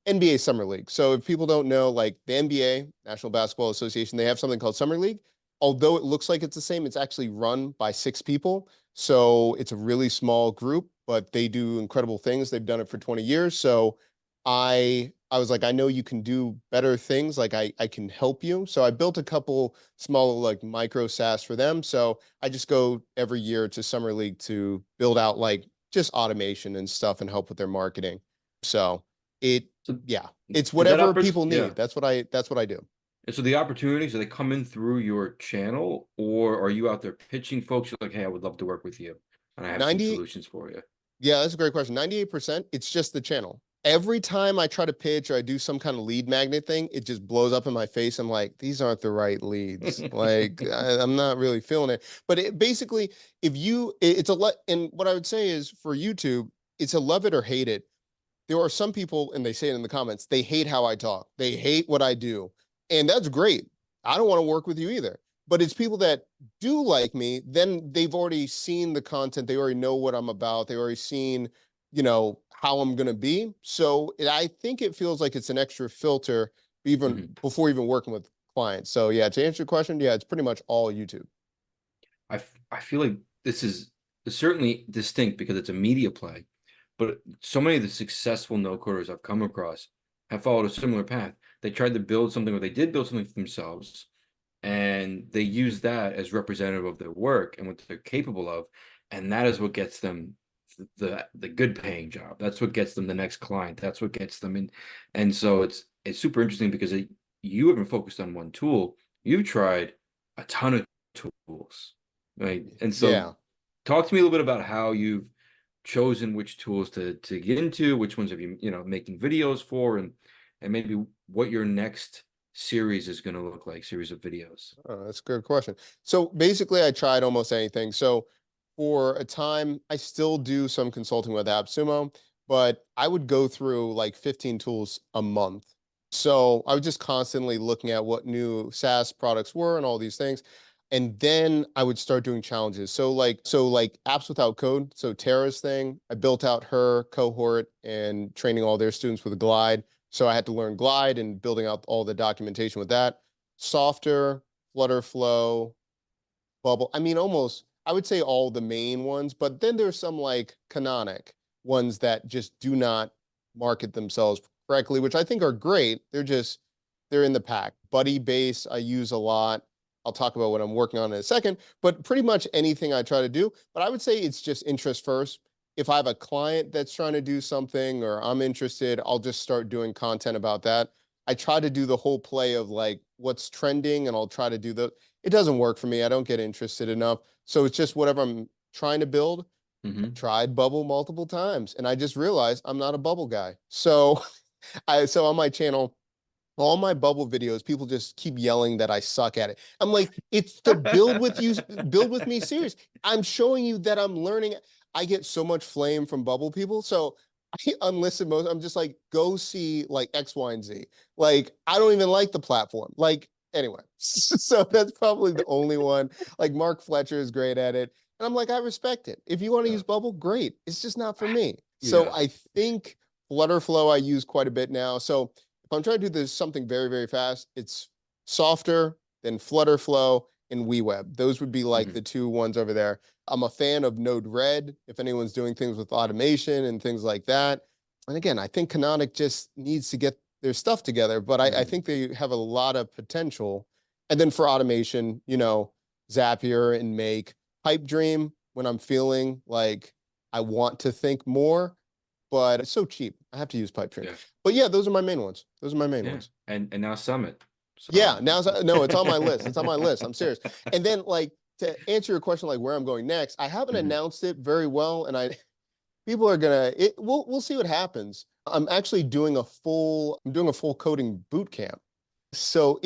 [SPEAKER 4] NBA Summer League. So if people don't know, like the NBA, National Basketball Association, they have something called Summer League. Although it looks like it's the same, it's actually run by 6 people. So it's a really small group, but they do incredible things. They've done it for 20 years. So I was like, I know you can do better things. Like I can help you. So I built a couple small like micro SaaS for them. So I just go every year to Summer League to build out like just automation and stuff and help with their marketing. So it,
[SPEAKER 2] So
[SPEAKER 4] yeah, it's
[SPEAKER 2] is that
[SPEAKER 4] whatever people
[SPEAKER 2] yeah.
[SPEAKER 4] need. That's what I do.
[SPEAKER 2] And so the opportunities, do they come in through your channel, or are you out there pitching folks? You're like, hey, I would love to work with you, and I have some
[SPEAKER 4] 90,
[SPEAKER 2] solutions for you.
[SPEAKER 4] yeah, that's a great question. 98%, it's just the channel. Every time I try to pitch or I do some kind of lead magnet thing, it just blows up in my face. I'm like, these aren't the right leads. Like, I'm not really feeling it. But it basically, it's a lot. And what I would say is for YouTube, it's a love it or hate it. There are some people, and they say it in the comments, they hate how I talk. They hate what I do. And that's great. I don't want to work with you either. But it's people that do like me, then they've already seen the content. They already know what I'm about. They already seen, how I'm going to be. So I think it feels like it's an extra filter even
[SPEAKER 2] Mhm.
[SPEAKER 4] before even working with clients. So yeah, to answer your question, yeah, it's pretty much all YouTube.
[SPEAKER 2] I feel like this is certainly distinct because it's a media play, but so many of the successful no coders I've come across have followed a similar path. They tried to build something, or they did build something for themselves, and they use that as representative of their work and what they're capable of, and that is what gets them the good paying job. That's what gets them the next client. That's what gets them in. And so it's super interesting because you haven't focused on one tool. You've tried a ton of tools, right? And so
[SPEAKER 4] Yeah.
[SPEAKER 2] talk to me a little bit about how you've chosen which tools to get into, which ones have you, making videos for, and maybe what your next series is going to look like, series of videos.
[SPEAKER 4] Oh, that's a good question. So basically, I tried almost anything. So for a time, I still do some consulting with AppSumo, but I would go through like 15 tools a month. So I was just constantly looking at what new SaaS products were and all these things. And then I would start doing challenges. So like apps without code. So Tara's thing, I built out her cohort and training all their students with Glide. So I had to learn Glide and building out all the documentation with that. Softer, Flutterflow, Bubble. I mean, almost, I would say all the main ones, but then there's some like canonic ones that just do not market themselves correctly, which I think are great. They're in the pack. Buddy Base, I use a lot. I'll talk about what I'm working on in a second, but pretty much anything I try to do. But I would say it's just interest first. If I have a client that's trying to do something or I'm interested, I'll just start doing content about that. I try to do the whole play of like what's trending and I'll try to do it doesn't work for me. I don't get interested enough. So it's just whatever I'm trying to build.
[SPEAKER 2] Mm-hmm.
[SPEAKER 4] Tried Bubble multiple times and I just realized I'm not a Bubble guy. So so on my channel, all my Bubble videos, people just keep yelling that I suck at it. I'm like, it's the build with me series. I'm showing you that I'm learning. I get so much flame from Bubble people. So I unlisted most. I'm just like, go see like X, Y, and Z. Like, I don't even like the platform. Like, anyway. So that's probably the only one. Like Mark Fletcher is great at it. And I'm like, I respect it. If you want to
[SPEAKER 2] Yeah.
[SPEAKER 4] use Bubble, great. It's just not for me. So
[SPEAKER 2] Yeah.
[SPEAKER 4] I think Flutterflow I use quite a bit now. So if I'm trying to do this something very, very fast, it's softer than Flutterflow. and WeWeb. Those would be like
[SPEAKER 2] Mhm.
[SPEAKER 4] the two ones over there. I'm a fan of Node-RED, if anyone's doing things with automation and things like that. And again, I think Canonic just needs to get their stuff together, but I think they have a lot of potential. And then for automation, Zapier and Make, Pipe Dream, when I'm feeling like I want to think more, but it's so cheap. I have to use Pipe Dream.
[SPEAKER 2] Yeah.
[SPEAKER 4] But yeah, those are my main ones. Those are my main
[SPEAKER 2] Yeah.
[SPEAKER 4] ones.
[SPEAKER 2] And now Summit.
[SPEAKER 4] Yeah,
[SPEAKER 2] So
[SPEAKER 4] no, it's on my list. It's on my list. I'm serious. And then like to answer your question, like where I'm going next, I haven't
[SPEAKER 2] Mhm.
[SPEAKER 4] announced it very well, and people are gonna we'll see what happens. I'm actually doing I'm doing a full coding boot camp. So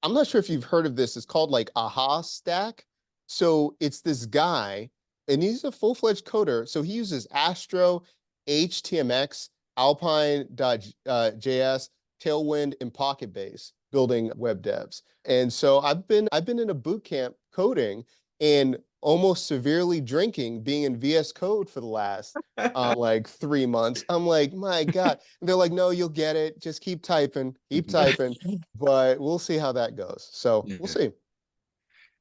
[SPEAKER 4] I'm not sure if you've heard of this. It's called like Aha Stack. So it's this guy, and he's a full-fledged coder. So he uses Astro, HTMX, Alpine.js, Tailwind, and Pocket Base building web devs. And so I've been in a boot camp coding and almost severely drinking, being in VS Code for the last like 3 months. I'm like, my God. And they're like, no, you'll get it. Just keep typing, keep typing. But we'll see how that goes. So we'll
[SPEAKER 2] Yeah.
[SPEAKER 4] see.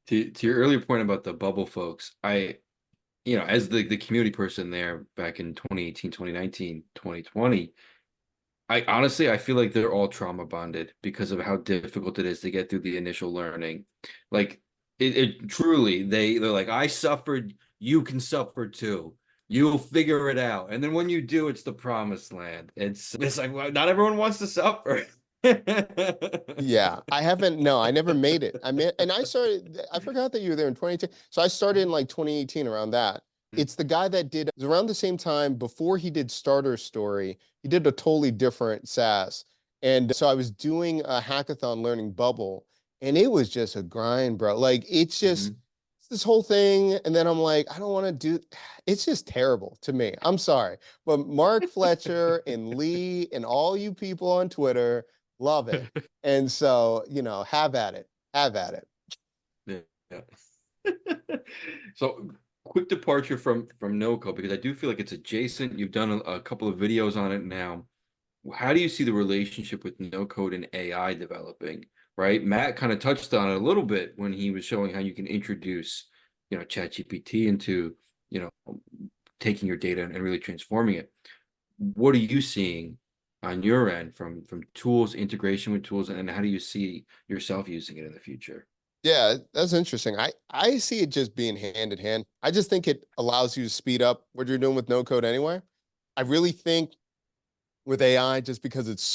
[SPEAKER 2] To your earlier point about the bubble folks, as the community person there back in 2018, 2019, 2020, I feel like they're all trauma bonded because of how difficult it is to get through the initial learning. Like it truly, they're like, I suffered, you can suffer too. You'll figure it out. And then when you do, it's the promised land. It's like, well, not everyone wants to suffer.
[SPEAKER 4] Yeah, no, I never made it. And I forgot that you were there in 2010. So I started in like 2018 around that. It's the guy that it was around the same time before he did Starter Story. He did a totally different SaaS. And so I was doing a hackathon learning Bubble, and it was just a grind, bro. Like
[SPEAKER 2] Mhm.
[SPEAKER 4] it's this whole thing. And then I'm like, I don't want to it's just terrible to me. I'm sorry. But Mark Fletcher and Lee and all you people on Twitter love it. And so, have at it. Have at it.
[SPEAKER 2] Yeah. So quick departure from no code because I do feel like it's adjacent. You've done a couple of videos on it now. How do you see the relationship with no code and AI developing? Right? Matt kind of touched on it a little bit when he was showing how you can introduce, ChatGPT into, taking your data and really transforming it. What are you seeing on your end from tools, integration with tools, and how do you see yourself using it in the future?
[SPEAKER 4] Yeah, that's interesting. I see it just being hand in hand. I just think it allows you to speed up what you're doing with no code anyway. I really think with AI, just because it's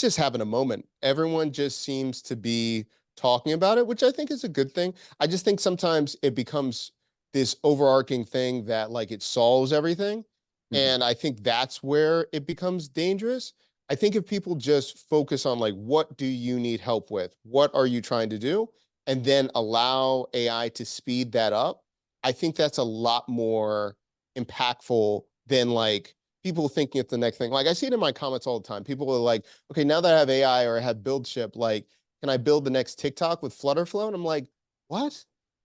[SPEAKER 4] just having a moment. Everyone just seems to be talking about it, which I think is a good thing. I just think sometimes it becomes this overarching thing that like it solves everything.
[SPEAKER 2] Mhm.
[SPEAKER 4] And I think that's where it becomes dangerous. I think if people just focus on like, what do you need help with? What are you trying to do? And then allow AI to speed that up, I think that's a lot more impactful than like people thinking it's the next thing. Like I see it in my comments all the time. People are like, okay, now that I have AI or I have BuildShip, like, can I build the next TikTok with Flutterflow? And I'm like, what?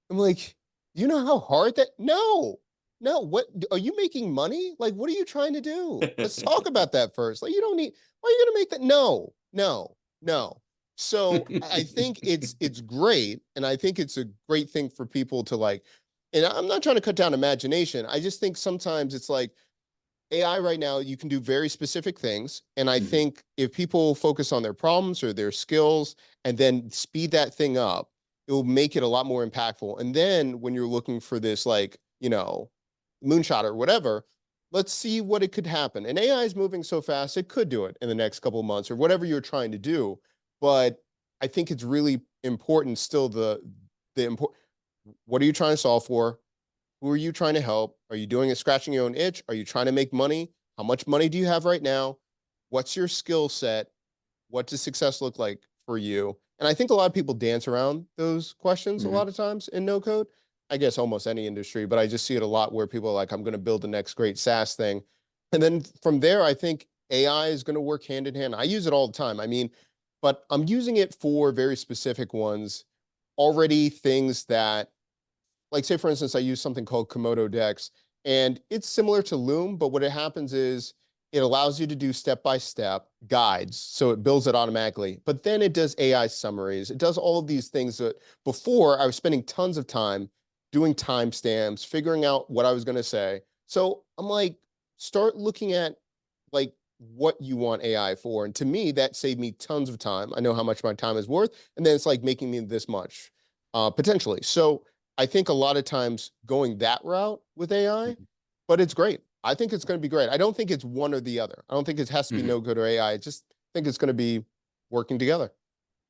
[SPEAKER 4] I'm like, you know how hard that? No, no. What are you making money? Like, what are you trying to do? Let's talk about that first. Like, you don't need. Why are you gonna make that? No, no, no. So I think it's great, and I think it's a great thing for people to like. And I'm not trying to cut down imagination. I just think sometimes it's like AI right now, you can do very specific things. And I
[SPEAKER 2] Mhm.
[SPEAKER 4] think if people focus on their problems or their skills and then speed that thing up, it will make it a lot more impactful. And then when you're looking for this, like, moonshot or whatever, let's see what it could happen. And AI is moving so fast, it could do it in the next couple of months or whatever you're trying to do. But I think it's really important still the important, what are you trying to solve for? Who are you trying to help? Are you doing it scratching your own itch? Are you trying to make money? How much money do you have right now? What's your skill set? What does success look like for you? And I think a lot of people dance around those questions a lot
[SPEAKER 2] Mhm.
[SPEAKER 4] of times in no code. I guess almost any industry, but I just see it a lot where people are like, I'm going to build the next great SaaS thing. And then from there, I think AI is going to work hand in hand. I use it all the time. I mean, but I'm using it for very specific ones, already things that like say for instance, I use something called Komodo Dex, and it's similar to Loom, but what it happens is it allows you to do step-by-step guides, so it builds it automatically. But then it does AI summaries. It does all of these things that before I was spending tons of time doing timestamps, figuring out what I was going to say. So I'm like, start looking at like what you want AI for. And to me, that saved me tons of time. I know how much my time is worth. And then it's like making me this much potentially. So I think a lot of times going that route with AI, but it's great. I think it's going to be great. I don't think it's one or the other. I don't think it has to be no code or AI. I just think it's going to be working together.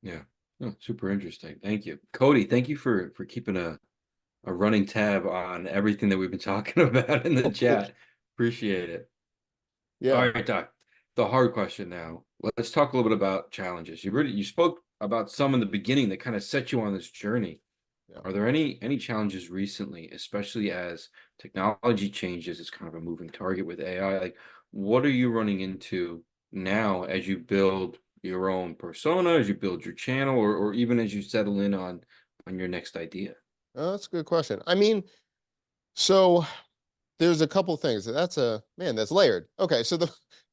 [SPEAKER 2] Yeah. Oh, super interesting. Thank you. Cody, thank you for keeping a running tab on everything that we've been talking about in the chat. Appreciate it. All
[SPEAKER 4] Yeah.
[SPEAKER 2] right, Doc. The hard question now. Let's talk a little bit about challenges. You spoke about some in the beginning that kind of set you on this journey.
[SPEAKER 4] Yeah.
[SPEAKER 2] Are there any challenges recently, especially as technology changes? It's kind of a moving target with AI. Like, what are you running into now as you build your own persona, as you build your channel, or even as you settle in on your next idea?
[SPEAKER 4] Oh, that's a good question. I mean, so there's a couple things. That's layered. Okay, so the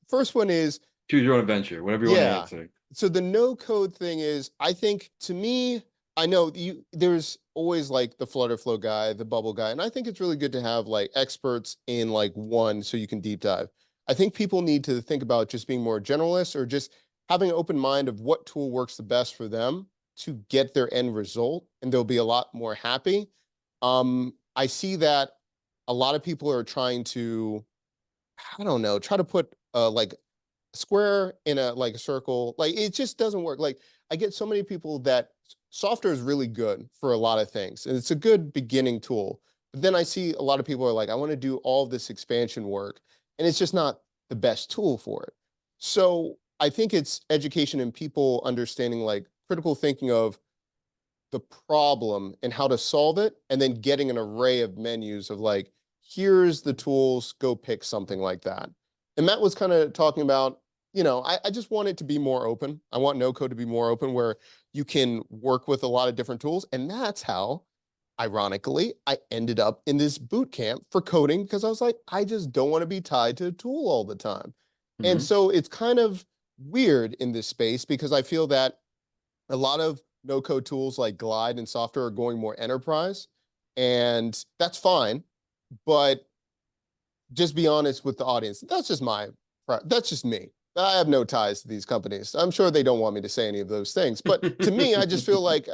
[SPEAKER 4] first one is,
[SPEAKER 2] Choose your own adventure, whatever you want to
[SPEAKER 4] yeah.
[SPEAKER 2] answer.
[SPEAKER 4] So the no code thing is, I think to me, I know there's always like the Flutter Flow guy, the bubble guy, and I think it's really good to have like experts in like one so you can deep dive. I think people need to think about just being more generalists or just having an open mind of what tool works the best for them to get their end result, and they'll be a lot more happy. I see that a lot of people are trying to, I don't know, try to put like square in a like a circle. Like it just doesn't work. Like I get so many people that software is really good for a lot of things, and it's a good beginning tool. But then I see a lot of people are like, I want to do all this expansion work, and it's just not the best tool for it. So I think it's education and people understanding like critical thinking of the problem and how to solve it, and then getting an array of menus of like, here's the tools, go pick something like that. And Matt was kind of talking about, I just want it to be more open. I want no code to be more open where you can work with a lot of different tools. And that's how, ironically, I ended up in this boot camp for coding because I was like, I just don't want to be tied to a tool all the time. And so it's kind of weird in this space because I feel that a lot of no-code tools like Glide and software are going more enterprise, and that's fine. But just be honest with the audience. That's just me. I have no ties to these companies. I'm sure they don't want me to say any of those things. But to me, I just feel like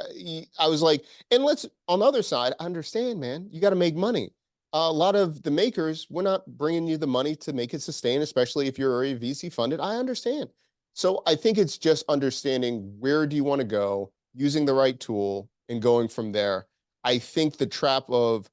[SPEAKER 4] I was like, and on the other side, I understand, man, you got to make money. A lot of the makers, we're not bringing you the money to make it sustain, especially if you're already VC funded. I understand. So I think it's just understanding where do you want to go, using the right tool, and going from there. I think the trap of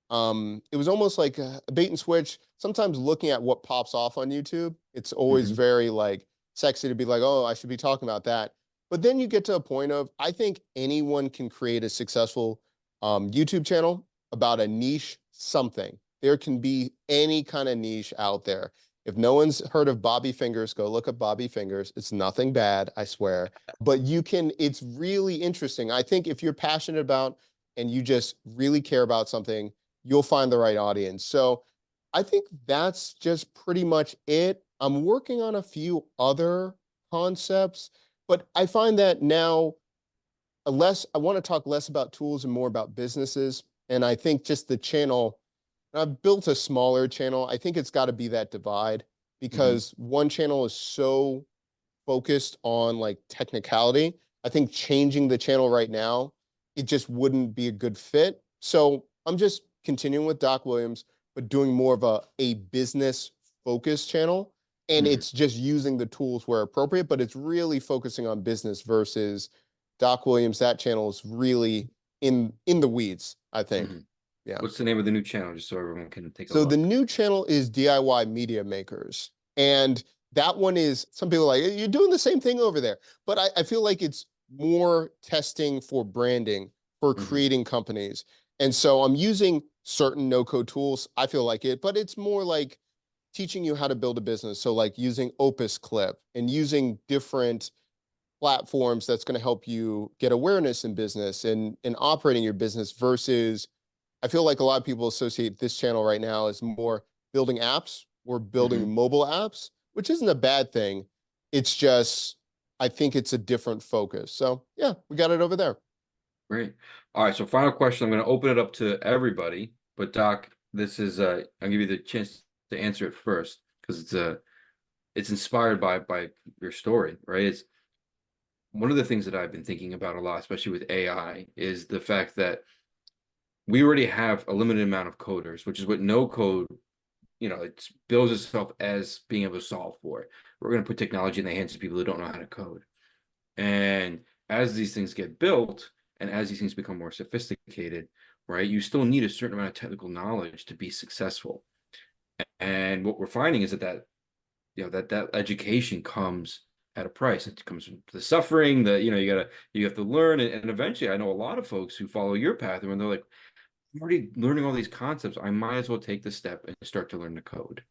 [SPEAKER 4] it was almost like a bait and switch. Sometimes looking at what pops off on YouTube, it's always very like sexy to be like, oh, I should be talking about that. But then you get to a point of, I think anyone can create a successful YouTube channel about a niche something. There can be any kind of niche out there. If no one's heard of Bobby Fingers, go look up Bobby Fingers. It's nothing bad, I swear. But it's really interesting. I think if you're passionate about and you just really care about something, you'll find the right audience. So I think that's just pretty much it. I'm working on a few other concepts, but I find that now I want to talk less about tools and more about businesses. And I think just the channel, I've built a smaller channel. I think it's got to be that divide because one channel is so focused on like technicality. I think changing the channel right now, it just wouldn't be a good fit. So I'm just continuing with Doc Williams, but doing more of a business focused channel. And it's just using the tools where appropriate, but it's really focusing on business versus Doc Williams. That channel is really in the weeds, I think. Yeah.
[SPEAKER 2] What's the name of the new channel, just so everyone can take a
[SPEAKER 4] So
[SPEAKER 2] look?
[SPEAKER 4] the new channel is DIY Media Makers. And that one is, some people are like, you're doing the same thing over there. But I feel like it's more testing for branding, for creating companies. And so I'm using certain no-code tools. I feel like it, but it's more like teaching you how to build a business. So like using Opus Clip and using different platforms that's going to help you get awareness in business and operating your business versus I feel like a lot of people associate this channel right now as more building apps or building mobile apps. which isn't a bad thing. It's just, I think it's a different focus. So yeah, we got it over there.
[SPEAKER 2] Great. All right. So final question. I'm going to open it up to everybody, but Doc, this is I'll give you the chance to answer it first because it's inspired by your story, right? It's one of the things that I've been thinking about a lot, especially with AI, is the fact that we already have a limited amount of coders, which is what no code, it bills itself as being able to solve for. We're going to put technology in the hands of people who don't know how to code. And as these things get built and as these things become more sophisticated, right, you still need a certain amount of technical knowledge to be successful. And what we're finding is that education comes at a price. It comes from the suffering, you have to learn. And eventually I know a lot of folks who follow your path and when they're like, I'm already learning all these concepts, I might as well take the step and start to learn the code,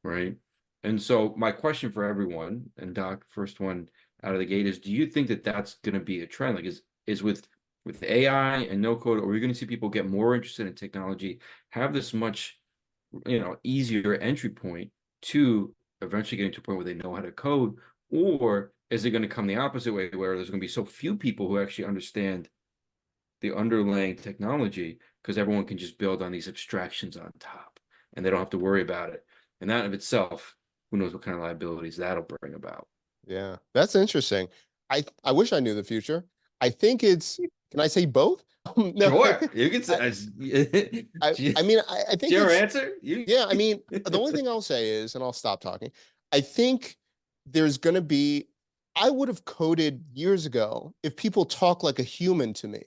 [SPEAKER 2] right? And so my question for everyone, and Doc, first one out of the gate is, do you think that that's going to be a trend? Like is with AI and no code, or are we going to see people get more interested in technology, have this much, easier entry point to eventually getting to a point where they know how to code? Or is it going to come the opposite way where there's going to be so few people who actually understand the underlying technology because everyone can just build on these abstractions on top and they don't have to worry about it. And that of itself, who knows what kind of liabilities that'll bring about.
[SPEAKER 4] Yeah, that's interesting. I wish I knew the future. I think it's, can I say both? No,
[SPEAKER 2] Sure, you can say.
[SPEAKER 4] I mean, I think
[SPEAKER 2] your
[SPEAKER 4] it's,
[SPEAKER 2] answer.
[SPEAKER 4] yeah, I mean, the only thing I'll say is, and I'll stop talking, I think there's going to be, I would have coded years ago if people talk like a human to me.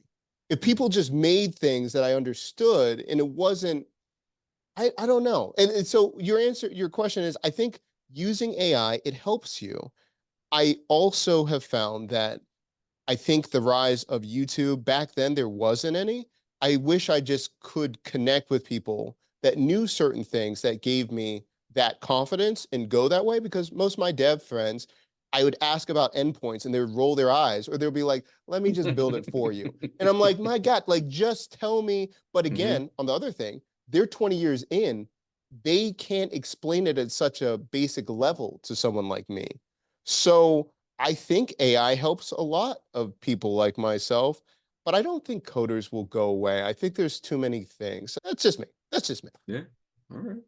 [SPEAKER 4] If people just made things that I understood and it wasn't, I don't know. And so your question is, I think using AI, it helps you. I also have found that I think the rise of YouTube, back then there wasn't any. I wish I just could connect with people that knew certain things that gave me that confidence and go that way, because most of my dev friends, I would ask about endpoints and they would roll their eyes or they'll be like, let me just build it for you. And I'm like, my God, like just tell me. But again, on the other thing, they're 20 years in, they can't explain it at such a basic level to someone like me. So I think AI helps a lot of people like myself, but I don't think coders will go away. I think there's too many things. That's just me. That's just me.
[SPEAKER 2] Yeah. All right.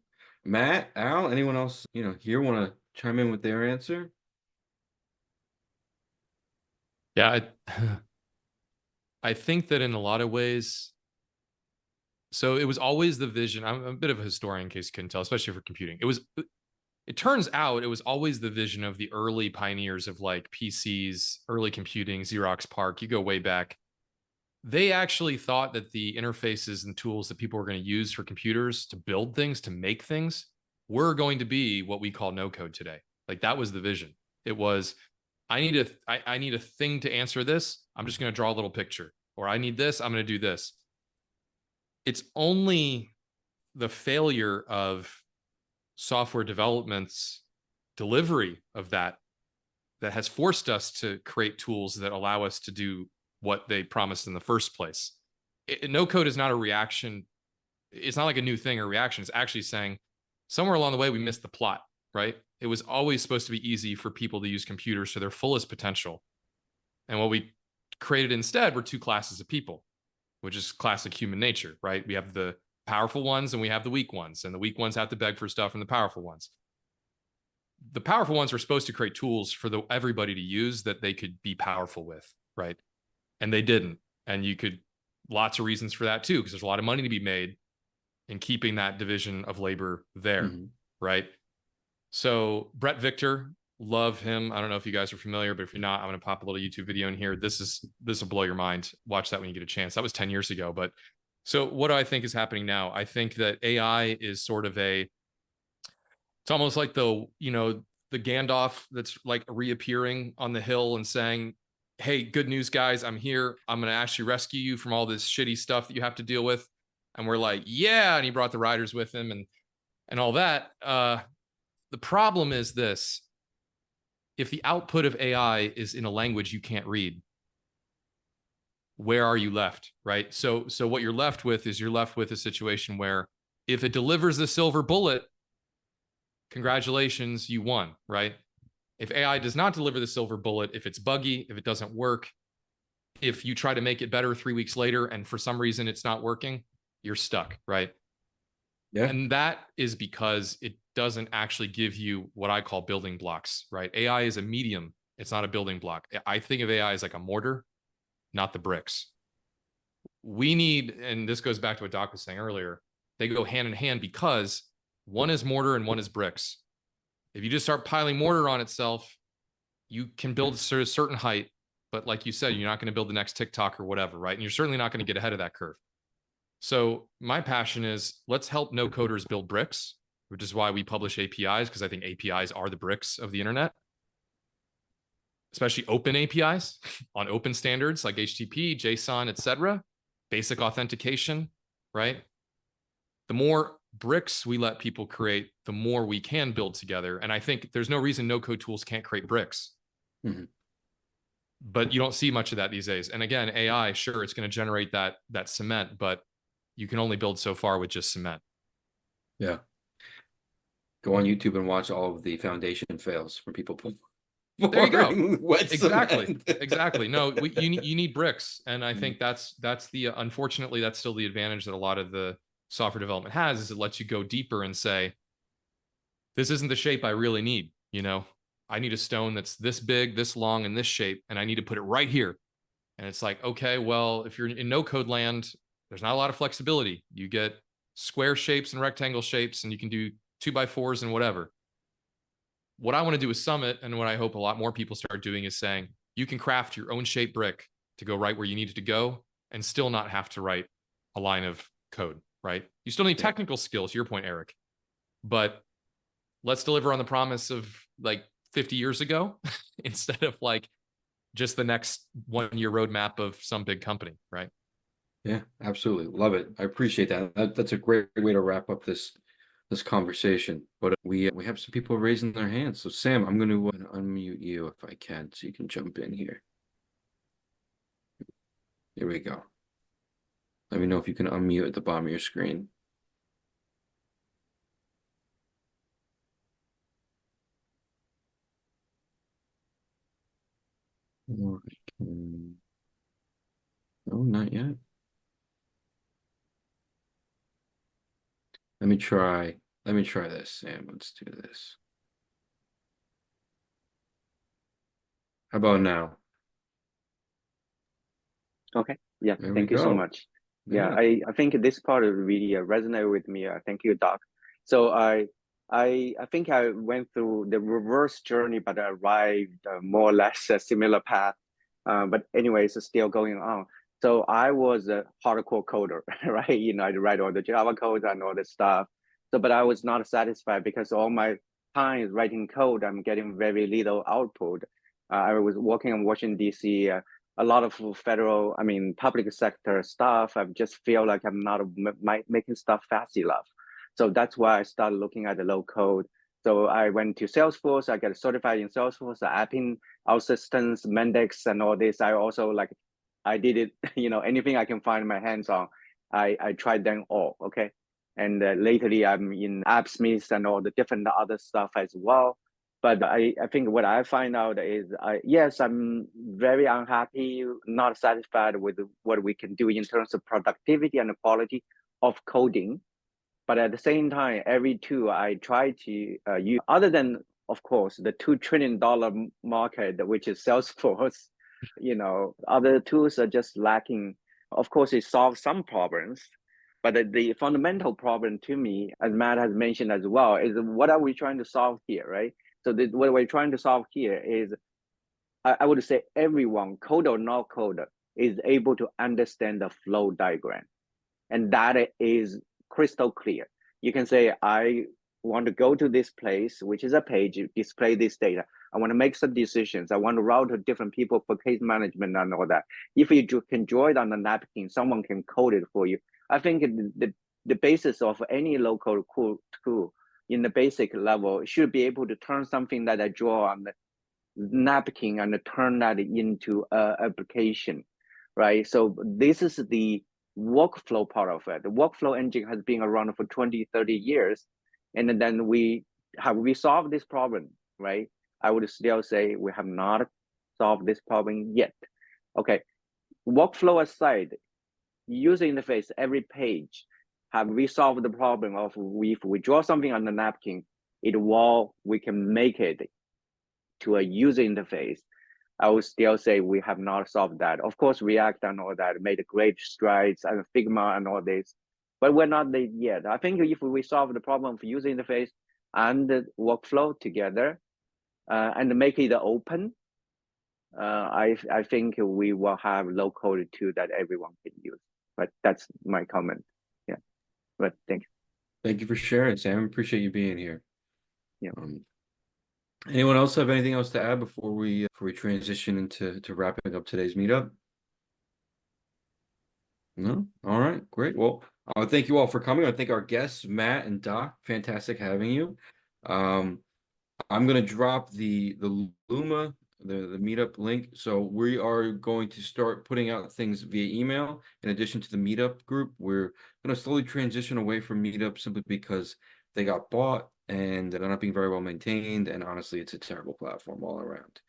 [SPEAKER 2] Matt, Al, anyone else, here want to chime in with their answer?
[SPEAKER 3] Yeah, I think that in a lot of ways, so it was always the vision. I'm a bit of a historian in case you couldn't tell, especially for computing. It turns out it was always the vision of the early pioneers of like PCs, early computing, Xerox PARC. You go way back. They actually thought that the interfaces and tools that people were going to use for computers to build things, to make things, were going to be what we call no code today. Like that was the vision. It was, I need a thing to answer this. I'm just going to draw a little picture. Or I need this. I'm going to do this. It's only the failure of software development's delivery of that has forced us to create tools that allow us to do what they promised in the first place. No code is not a reaction. It's not like a new thing or reaction. It's actually saying somewhere along the way we missed the plot, right? It was always supposed to be easy for people to use computers to their fullest potential. And what we created instead were two classes of people, which is classic human nature, right? We have the powerful ones and we have the weak ones, and the weak ones have to beg for stuff from the powerful ones. The powerful ones were supposed to create tools for everybody to use that they could be powerful with, right? And they didn't. And you could, lots of reasons for that too, because there's a lot of money to be made in keeping that division of labor there, right? So Brett Victor, love him. I don't know if you guys are familiar, but if you're not, I'm going to pop a little YouTube video in here. This will blow your mind. Watch that when you get a chance. That was 10 years ago. But so what do I think is happening now? I think that AI is sort of it's almost like the Gandalf that's like reappearing on the hill and saying, hey, good news, guys, I'm here. I'm going to actually rescue you from all this shitty stuff that you have to deal with. And we're like, yeah. And he brought the riders with him and all that. The problem is this: if the output of AI is in a language you can't read, where are you left, right? So what you're left with is a situation where if it delivers the silver bullet, congratulations, you won, right? If AI does not deliver the silver bullet, if it's buggy, if it doesn't work, if you try to make it better 3 weeks later and for some reason it's not working, you're stuck, right?
[SPEAKER 2] Yeah.
[SPEAKER 3] And that is because it doesn't actually give you what I call building blocks, right? AI is a medium. It's not a building block. I think of AI as like a mortar, not the bricks. We need, and this goes back to what Doc was saying earlier, they go hand in hand because one is mortar and one is bricks. If you just start piling mortar on itself, you can build a certain height, but like you said, you're not going to build the next TikTok or whatever, right? And you're certainly not going to get ahead of that curve. So my passion is let's help no coders build bricks, which is why we publish APIs, because I think APIs are the bricks of the internet, especially open APIs on open standards like HTTP, JSON, etc. Basic authentication, right? The more bricks we let people create, the more we can build together. And I think there's no reason no code tools can't create bricks.
[SPEAKER 2] Mhm.
[SPEAKER 3] But you don't see much of that these days. And again, AI, sure, it's going to generate that cement, but you can only build so far with just cement.
[SPEAKER 2] Yeah. Go on YouTube and watch all of the foundation fails from people
[SPEAKER 3] There you go.
[SPEAKER 2] pouring wet
[SPEAKER 3] Exactly.
[SPEAKER 2] cement.
[SPEAKER 3] Exactly. No, you need bricks. And I think that's the, unfortunately, that's still the advantage that a lot of the software development has, is it lets you go deeper and say, this isn't the shape I really need. You know, I need a stone that's this big, this long, and this shape, and I need to put it right here. And it's like, okay, well, if you're in no code land, there's not a lot of flexibility. You get square shapes and rectangle shapes, and you can do 2x4s and whatever. What I want to do with Summit, and what I hope a lot more people start doing, is saying you can craft your own shape brick to go right where you need it to go and still not have to write a line of code, right? You still need technical skills, to your point, Eric, but let's deliver on the promise of like 50 years ago instead of like just the next 1 year roadmap of some big company, right?
[SPEAKER 2] Yeah, absolutely. Love it. I appreciate that. That's a great way to wrap up this conversation. But we have some people raising their hands. So Sam, I'm going to unmute you if I can, so you can jump in here. Here we go. Let me know if you can unmute at the bottom of your screen. Or I can... No, not yet. Let me try this, Sam. Let's do this. How about now?
[SPEAKER 5] Okay. Yeah.
[SPEAKER 2] There we
[SPEAKER 5] Thank you so
[SPEAKER 2] go.
[SPEAKER 5] much. Yeah. I think this part really resonated with me. Thank you, Doc. So I think I went through the reverse journey, but I arrived more or less a similar path. But anyways, it's still going on. So I was a hardcore coder, right? You know, I'd write all the Java code and all this stuff. So, but I was not satisfied because all my time writing code, I'm getting very little output. I was working in Washington, D.C., a lot of federal, I mean, public sector stuff. I just feel like I'm not making stuff fast enough. So that's why I started looking at the low code. So I went to Salesforce. I got certified in Salesforce, Apping, OutSystems, Mendix, and all this. I also I did it, you know, anything I can find my hands on. I tried them all, okay? And lately I'm in AppSmith and all the different other stuff as well. But I think what I find out is, yes, I'm very unhappy, not satisfied with what we can do in terms of productivity and quality of coding. But at the same time, every tool I try to use, other than, of course, the $2 trillion market, which is Salesforce, you know, other tools are just lacking. Of course, it solves some problems, but the fundamental problem to me, as Matt has mentioned as well, is what are we trying to solve here, right? So what we're trying to solve here is, I would say everyone, code or not code, is able to understand the flow diagram. And that is crystal clear. You can say, I want to go to this place, which is a page, display this data. I want to make some decisions. I want to route to different people for case management and all that. If you can draw it on the napkin, someone can code it for you. I think the basis of any local tool in the basic level should be able to turn something that I draw on the napkin and turn that into an application, right? So this is the workflow part of it. The workflow engine has been around for 20, 30 years. And then we have we solved this problem, right? I would still say we have not solved this problem yet. Okay, workflow aside, user interface, every page, have we solved the problem of if we draw something on the napkin, we can make it to a user interface? I would still say we have not solved that. Of course, React and all that made great strides, and Figma and all this, but we're not there yet. I think if we solve the problem of user interface and the workflow together, and make it open, I think we will have low code too that everyone can use. But that's my comment. Yeah, but thank you.
[SPEAKER 2] Thank you for sharing, Sam. Appreciate you being here.
[SPEAKER 5] Yeah.
[SPEAKER 2] Anyone else have anything else to add before we transition into wrapping up today's meetup? No? All right, great. Well, thank you all for coming. I thank our guests, Matt and Doc. Fantastic having you. I'm going to drop the Luma, the meetup link. So we are going to start putting out things via email. In addition to the meetup group, we're going to slowly transition away from meetup simply because they got bought and they're not being very well maintained. And honestly, it's a terrible platform all around.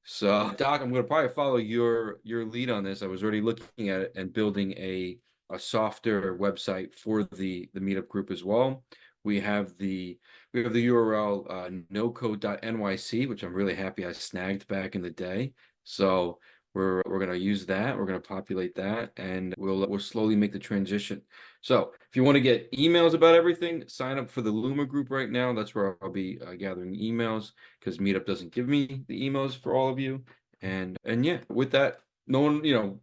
[SPEAKER 2] So Doc, I'm going to probably follow your lead on this. I was already looking at it and building a softer website for the meetup group as well. We have the URL nocode.nyc, which I'm really happy I snagged back in the day. So we're going to use that. We're going to populate that, and we'll slowly make the transition. So if you want to get emails about everything, sign up for the Luma group right now. That's where I'll be gathering emails, because Meetup doesn't give me the emails for all of you. And yeah, with that, no one,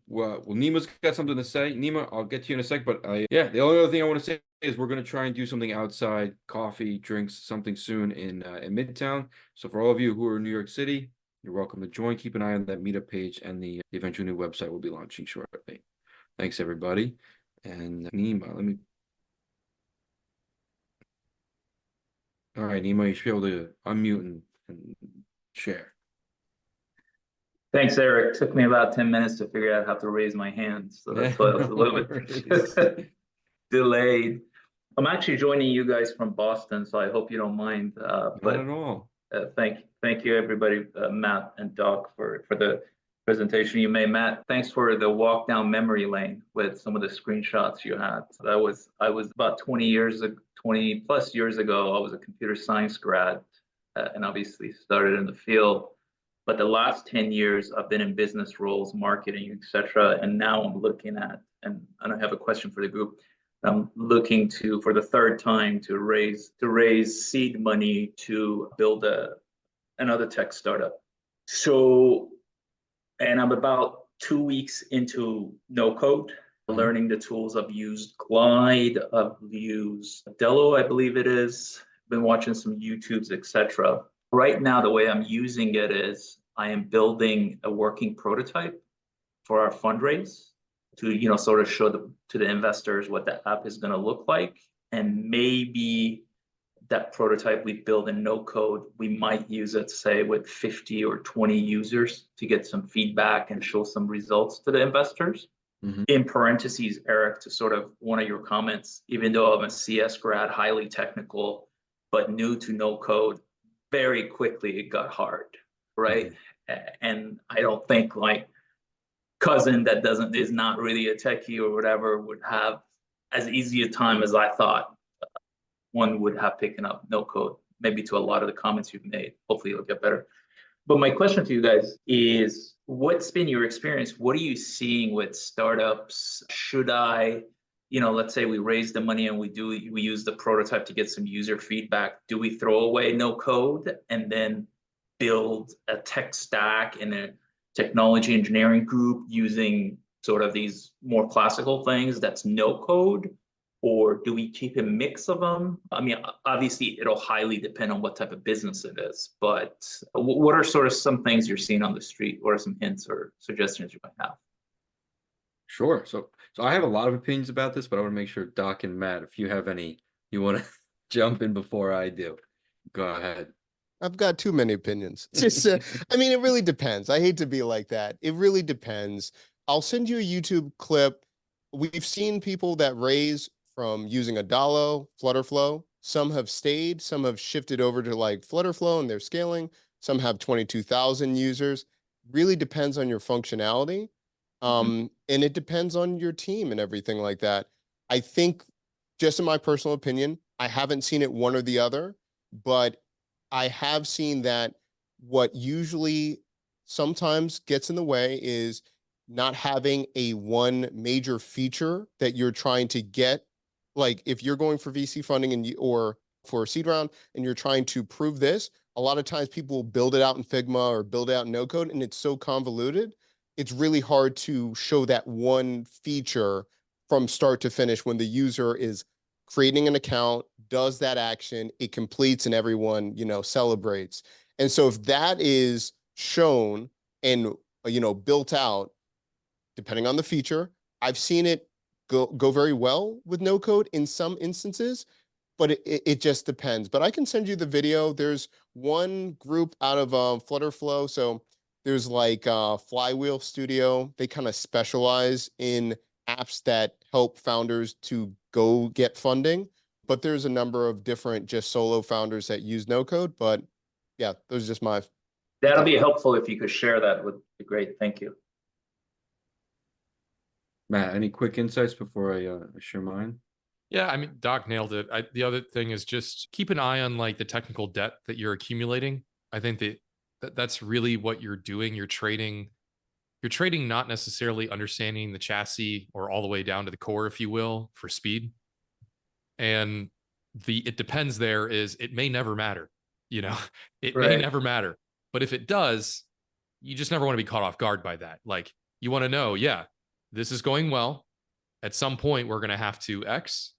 [SPEAKER 2] well, Nima's got something to say. Nima, I'll get to you in a sec, but the only other thing I want to say is we're going to try and do something outside, coffee, drinks, something soon in Midtown. So for all of you who are in New York City, you're welcome to join. Keep an eye on that meetup page, and the eventual new website will be launching shortly. Thanks, everybody. And Nima, let me. All right, Nima, you should be able to unmute and share.
[SPEAKER 6] Thanks, Eric. Took me about 10 minutes to figure out how to raise my hand, so that's why I was a little bit delayed. I'm actually joining you guys from Boston, so I hope you don't mind.
[SPEAKER 2] Not at all.
[SPEAKER 6] Thank you, everybody, Matt and Doc, for the presentation you made. Matt, thanks for the walk down memory lane with some of the screenshots you had. So I was about 20 plus years ago. I was a computer science grad, and obviously started in the field. But the last 10 years, I've been in business roles, marketing, etc. And now I'm looking at, and I have a question for the group. I'm looking to, for the third time, to raise seed money to build another tech startup. So, and I'm about 2 weeks into no code, learning the tools. I've used Glide, I've used Dello, I believe it is. Been watching some YouTubes, etc. Right now, the way I'm using it is I am building a working prototype for our fundraise to, sort of show to the investors what the app is going to look like. And maybe that prototype we build in no code, we might use it, say, with 50 or 20 users to get some feedback and show some results to the investors. Mm-hmm. In parentheses, Eric, to sort of one of your comments, even though I'm a CS grad, highly technical, but new to no code, very quickly it got hard, right? Mm-hmm. And I don't think like cousin that is not really a techie or whatever would have as easy a time as I thought one would have picking up no code, maybe to a lot of the comments you've made. Hopefully it'll get better. But my question to you guys is, what's been your experience? What are you seeing with startups? Should I, let's say we raise the money and we use the prototype to get some user feedback. Do we throw away no code and then build a tech stack in a technology engineering group using sort of these more classical things that's no code? Or do we keep a mix of them? I mean, obviously, it'll highly depend on what type of business it is. But what are sort of some things you're seeing on the street? What are some hints or suggestions you might have?
[SPEAKER 2] Sure. So I have a lot of opinions about this, but I want to make sure Doc and Matt, if you have any, you want to jump in before I do. Go ahead.
[SPEAKER 4] I've got too many opinions. Just, I mean, it really depends. I hate to be like that. It really depends. I'll send you a YouTube clip. We've seen people that raise from using a Dalo, Flutterflow, Some have stayed, some have shifted over to like Flutterflow and they're scaling. Some have 22,000 users. Really depends on your functionality. And it depends on your team and everything like that. I think, just in my personal opinion, I haven't seen it one or the other, but I have seen that what usually sometimes gets in the way is not having a one major feature that you're trying to get. Like if you're going for VC funding and or for a seed round and you're trying to prove this, a lot of times people will build it out in Figma or build it out in no code, and it's so convoluted. It's really hard to show that one feature from start to finish when the user is creating an account, does that action, it completes, and everyone, celebrates. And so if that is shown and, built out, depending on the feature, I've seen it go very well with no code in some instances, but it just depends. But I can send you the video. There's one group out of Flutterflow. So there's like Flywheel Studio. They kind of specialize in apps that help founders to go get funding. But there's a number of different just solo founders that use no code. But yeah, those are just my.
[SPEAKER 6] That'll be helpful if you could share that. Would be great. Thank you.
[SPEAKER 2] Matt, any quick insights before I share mine?
[SPEAKER 3] Yeah, I mean, Doc nailed it. The other thing is just keep an eye on like the technical debt that you're accumulating. I think that's really what you're doing. You're trading not necessarily understanding the chassis or all the way down to the core, if you will, for speed. And it depends there is it may never matter, it may never matter. But if it does, you just never want to be caught off guard by that. Like you want to know, yeah, this is going well. At some point, we're going to have to X.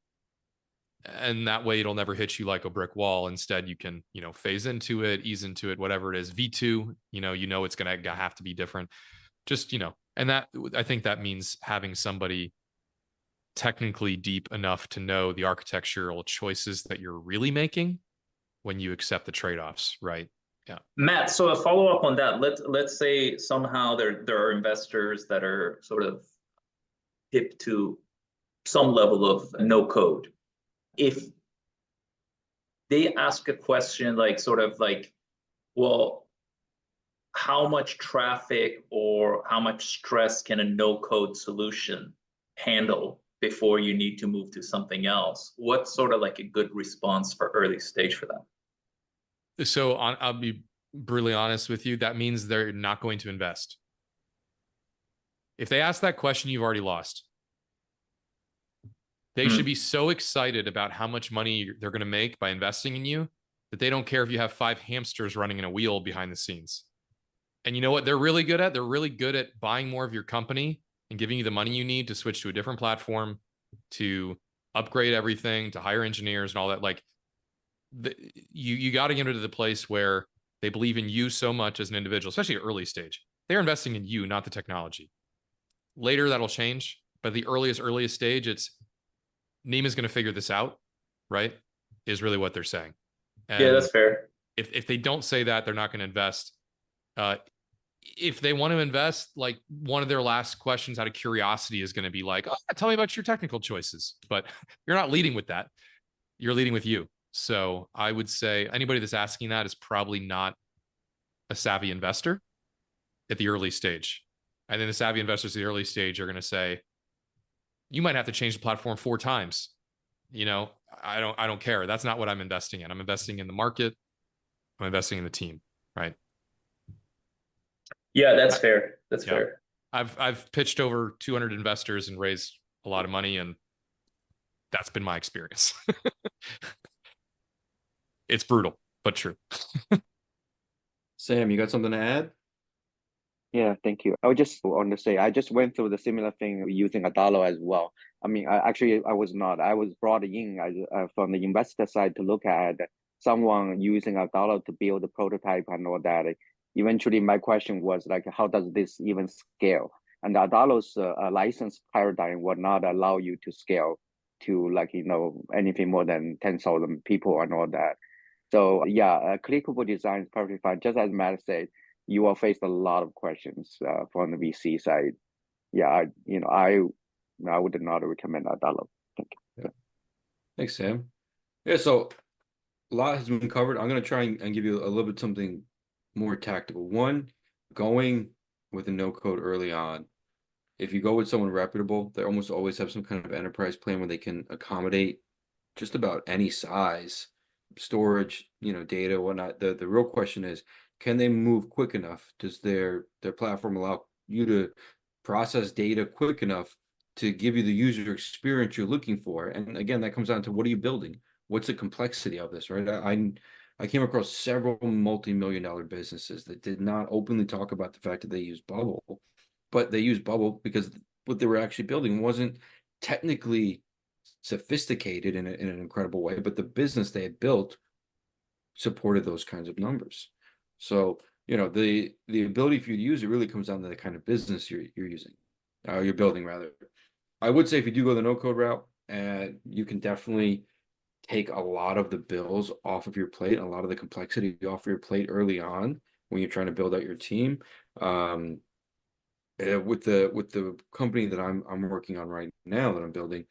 [SPEAKER 3] And that way it'll never hit you like a brick wall. Instead, you can, phase into it, ease into it, whatever it is. V2, it's going to have to be different. Just, and that, I think that means having somebody technically deep enough to know the architectural choices that you're really making when you accept the trade-offs, right? Yeah.
[SPEAKER 6] Matt, so a follow-up on that. Let's say somehow there are investors that are sort of hip to some level of no code. If they ask a question like sort of like, well, how much traffic or how much stress can a no code solution handle before you need to move to something else? What's sort of like a good response for early stage for them?
[SPEAKER 3] So I'll be brutally honest with you. That means they're not going to invest. If they ask that question, you've already lost. They should be so excited about how much money they're going to make by investing in you that they don't care if you have 5 hamsters running in a wheel behind the scenes. And you know what they're really good at? They're really good at buying more of your company and giving you the money you need to switch to a different platform, to upgrade everything, to hire engineers and all that. Like you got to get into the place where they believe in you so much as an individual, especially at early stage. They're investing in you, not the technology. Later, that'll change. But the earliest stage, it's Nima's going to figure this out, right? Is really what they're saying. And
[SPEAKER 6] yeah, that's fair.
[SPEAKER 3] If they don't say that, they're not going to invest. If they want to invest, like one of their last questions out of curiosity is going to be like, oh, tell me about your technical choices. But you're not leading with that. You're leading with you. So I would say anybody that's asking that is probably not a savvy investor at the early stage. And then the savvy investors at the early stage are going to say, you might have to change the platform 4 times. I don't care. That's not what I'm investing in. I'm investing in the market. I'm investing in the team, right?
[SPEAKER 6] Yeah, that's fair. That's fair.
[SPEAKER 3] I've pitched over 200 investors and raised a lot of money, and that's been my experience. It's brutal, but true.
[SPEAKER 2] Sam, you got something to add?
[SPEAKER 5] Yeah, thank you. I just want to say I just went through the similar thing using Adalo as well. I mean, I was not. I was brought in from the investor side to look at someone using Adalo to build a prototype and all that. Eventually, my question was like, how does this even scale? And Adalo's license paradigm would not allow you to scale to anything more than 10,000 people and all that. So yeah, clickable design is perfectly fine. Just as Matt said, you will face a lot of questions from the VC side. Yeah, I would not recommend Adalo. Thank you.
[SPEAKER 2] Thanks, Sam. Yeah, so a lot has been covered. I'm gonna try and give you a little bit something more tactical. One, going with a no code early on. If you go with someone reputable, they almost always have some kind of enterprise plan where they can accommodate just about any size, storage, data, whatnot. The real question is, can they move quick enough? Does their platform allow you to process data quick enough to give you the user experience you're looking for? And again, that comes down to what are you building? What's the complexity of this, right? I came across several multi-million-dollar businesses that did not openly talk about the fact that they use Bubble, but they use Bubble because what they were actually building wasn't technically sophisticated in an incredible way, but the business they had built supported those kinds of numbers. So, the ability for you to use it really comes down to the kind of business you're using, you're building rather. I would say if you do go the no code route, you can definitely take a lot of the bills off of your plate, a lot of the complexity off your plate early on when you're trying to build out your team. With the company that I'm working on right now that I'm building,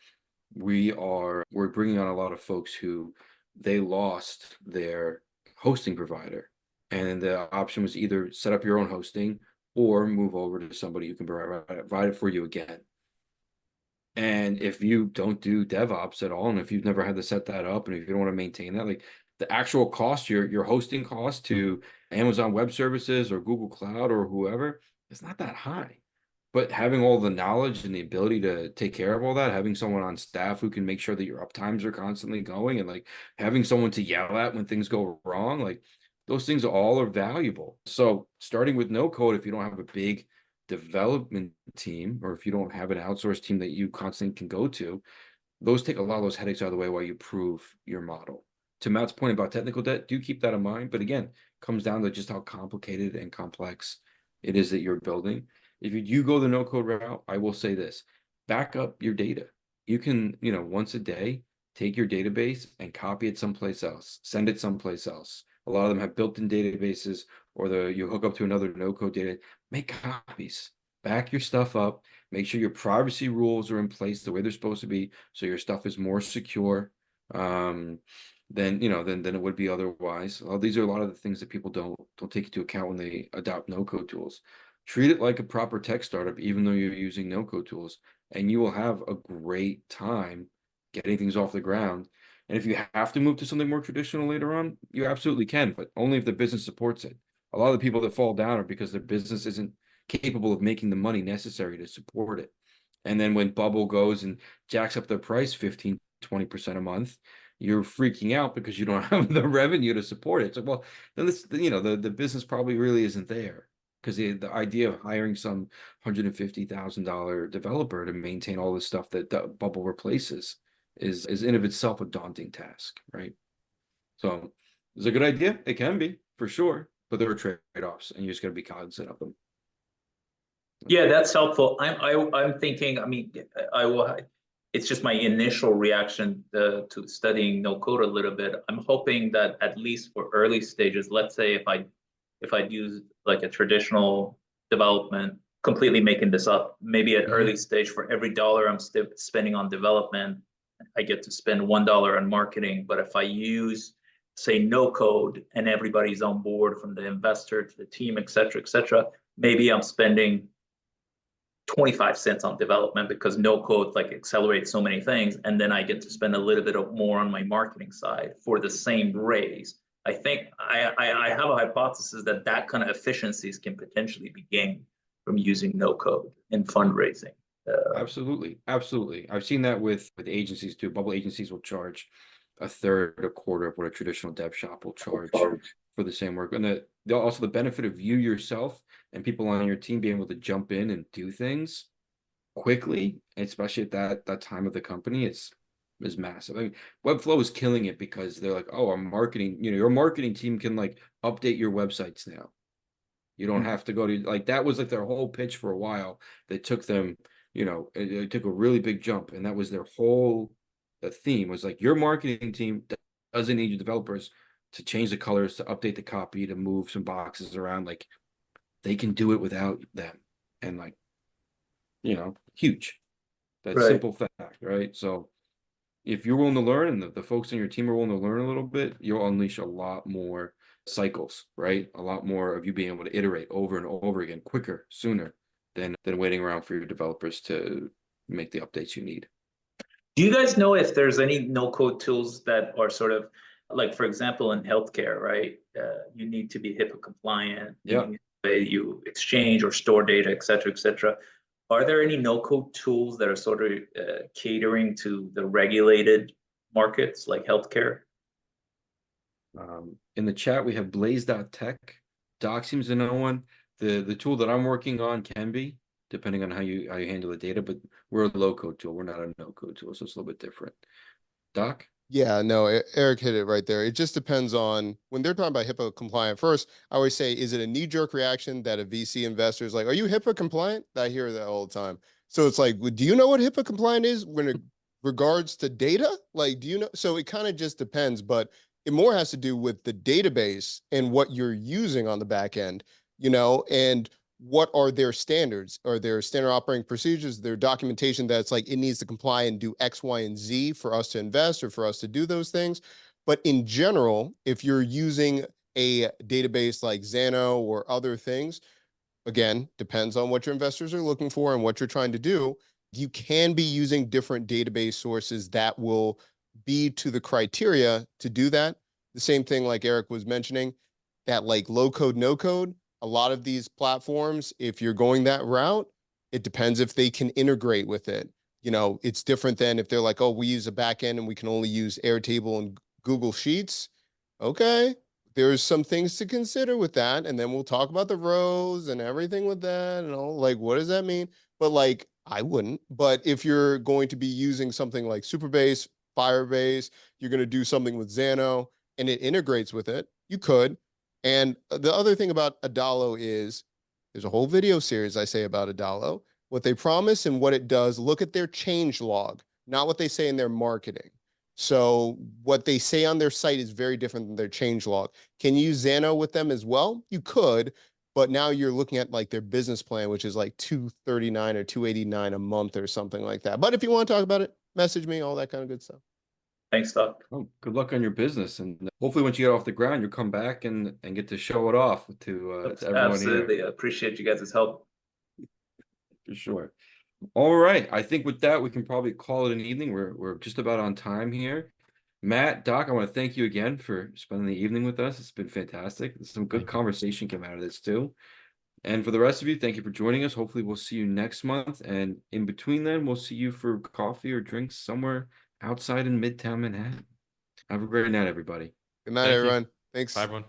[SPEAKER 2] we're bringing on a lot of folks who they lost their hosting provider, and the option was either set up your own hosting or move over to somebody who can provide it for you again. And if you don't do DevOps at all, and if you've never had to set that up, and if you don't want to maintain that, like the actual cost, your hosting cost to Amazon Web Services or Google Cloud or whoever, it's not that high. But having all the knowledge and the ability to take care of all that, having someone on staff who can make sure that your uptimes are constantly going, and like having someone to yell at when things go wrong, like those things all are valuable. So starting with no code, if you don't have a big development team, or if you don't have an outsourced team that you constantly can go to, those take a lot of those headaches out of the way while you prove your model. To Matt's point about technical debt, do keep that in mind. But again, comes down to just how complicated and complex it is that you're building. If you do go the no code route, I will say this: back up your data. You can, once a day, take your database and copy it someplace else, send it someplace else. A lot of them have built-in databases, or you hook up to another no code data. Make copies, back your stuff up, make sure your privacy rules are in place the way they're supposed to be, so your stuff is more secure than it would be otherwise. These are a lot of the things that people don't take into account when they adopt no code tools. Treat it like a proper tech startup, even though you're using no code tools, and you will have a great time getting things off the ground. And if you have to move to something more traditional later on, you absolutely can, but only if the business supports it. A lot of the people that fall down are because their business isn't capable of making the money necessary to support it. And then when Bubble goes and jacks up their price 15-20% a month, you're freaking out because you don't have the revenue to support it. So, well, then the business probably really isn't there, because the idea of hiring some $150,000 developer to maintain all this stuff that Bubble replaces is in of itself a daunting task, right? So it's a good idea. It can be, for sure, but there are trade-offs, and you just got to be cognizant of them.
[SPEAKER 6] Yeah, that's helpful. I'm thinking. I mean, I will. It's just my initial reaction to studying no code a little bit. I'm hoping that at least for early stages, let's say if I use like a traditional development, completely making this up, maybe at early stage for every dollar I'm spending on development, I get to spend $1 on marketing. But if I use, say, no code and everybody's on board from the investor to the team, et cetera, maybe I'm spending 25 cents on development because no code like accelerates so many things. And then I get to spend a little bit more on my marketing side for the same raise. I think I have a hypothesis that kind of efficiencies can potentially be gained from using no code in fundraising.
[SPEAKER 2] Absolutely. I've seen that with agencies too. Bubble agencies will charge a third, a quarter of what a traditional dev shop will charge for the same work. And also the benefit of you yourself and people on your team being able to jump in and do things quickly, especially at that time of the company, is massive. I mean, Webflow is killing it because they're like, oh, our marketing, your marketing team can like update your websites now. You don't have to go to, like, that was like their whole pitch for a while. That took them, it took a really big jump, and that was their whole the theme was like, your marketing team doesn't need your developers to change the colors, to update the copy, to move some boxes around. Like, they can do it without them. And like, huge. That
[SPEAKER 6] Right.
[SPEAKER 2] simple fact, right? So if you're willing to learn and the folks on your team are willing to learn a little bit, you'll unleash a lot more cycles, right? A lot more of you being able to iterate over and over again, quicker, sooner than waiting around for your developers to make the updates you need.
[SPEAKER 6] Do you guys know if there's any no-code tools that are sort of like, for example, in healthcare, right? You need to be HIPAA compliant.
[SPEAKER 2] Yeah.
[SPEAKER 6] The way you exchange or store data, et cetera, et cetera. Are there any no-code tools that are sort of catering to the regulated markets like healthcare?
[SPEAKER 2] In the chat, we have blaze.tech. Doc seems to know one. The tool that I'm working on can be, depending on how you handle the data, but we're a low-code tool. We're not a no-code tool, so it's a little bit different. Doc?
[SPEAKER 4] Yeah, no, Eric hit it right there. It just depends on when they're talking about HIPAA compliant. First, I always say, is it a knee-jerk reaction that a VC investor is like, are you HIPAA compliant? I hear that all the time. So it's like, well, do you know what HIPAA compliant is when it regards to data? Like, do you know? So it kind of just depends, but it more has to do with the database and what you're using on the back end, and what are their standards? Are there standard operating procedures, their documentation that's like it needs to comply and do X, Y, and Z for us to invest or for us to do those things? But in general, if you're using a database like Xano or other things, again, depends on what your investors are looking for and what you're trying to do. You can be using different database sources that will be to the criteria to do that. The same thing like Eric was mentioning, that like low code, no code, a lot of these platforms, if you're going that route, it depends if they can integrate with it. It's different than if they're like, oh, we use a backend and we can only use Airtable and Google Sheets. Okay, there's some things to consider with that. And then we'll talk about the rows and everything with that and all, like, what does that mean? But like, I wouldn't. But if you're going to be using something like Superbase, Firebase, you're going to do something with Xano and it integrates with it, you could. And the other thing about Adalo is there's a whole video series I say about Adalo. What they promise and what it does, look at their change log, not what they say in their marketing. So what they say on their site is very different than their change log. Can you use Xano with them as well? You could, but now you're looking at like their business plan, which is like $239 or $289 a month or something like that. But if you want to talk about it, message me, all that kind of good stuff.
[SPEAKER 6] Thanks, Doc.
[SPEAKER 2] Oh, good luck on your business, and hopefully once you get off the ground, you'll come back and get to show it off to everyone
[SPEAKER 6] Absolutely.
[SPEAKER 2] here.
[SPEAKER 6] I appreciate you guys' help.
[SPEAKER 2] For sure. All right, I think with that we can probably call it an evening. We're just about on time here. Matt, Doc, I want to thank you again for spending the evening with us. It's been fantastic. Some good conversation came out of this too. And for the rest of you, thank you for joining us. Hopefully we'll see you next month. And in between then, we'll see you for coffee or drinks somewhere outside in Midtown Manhattan. Have a great night, everybody.
[SPEAKER 4] Good night,
[SPEAKER 3] Thank you.
[SPEAKER 4] everyone. Thanks.
[SPEAKER 3] Bye, everyone.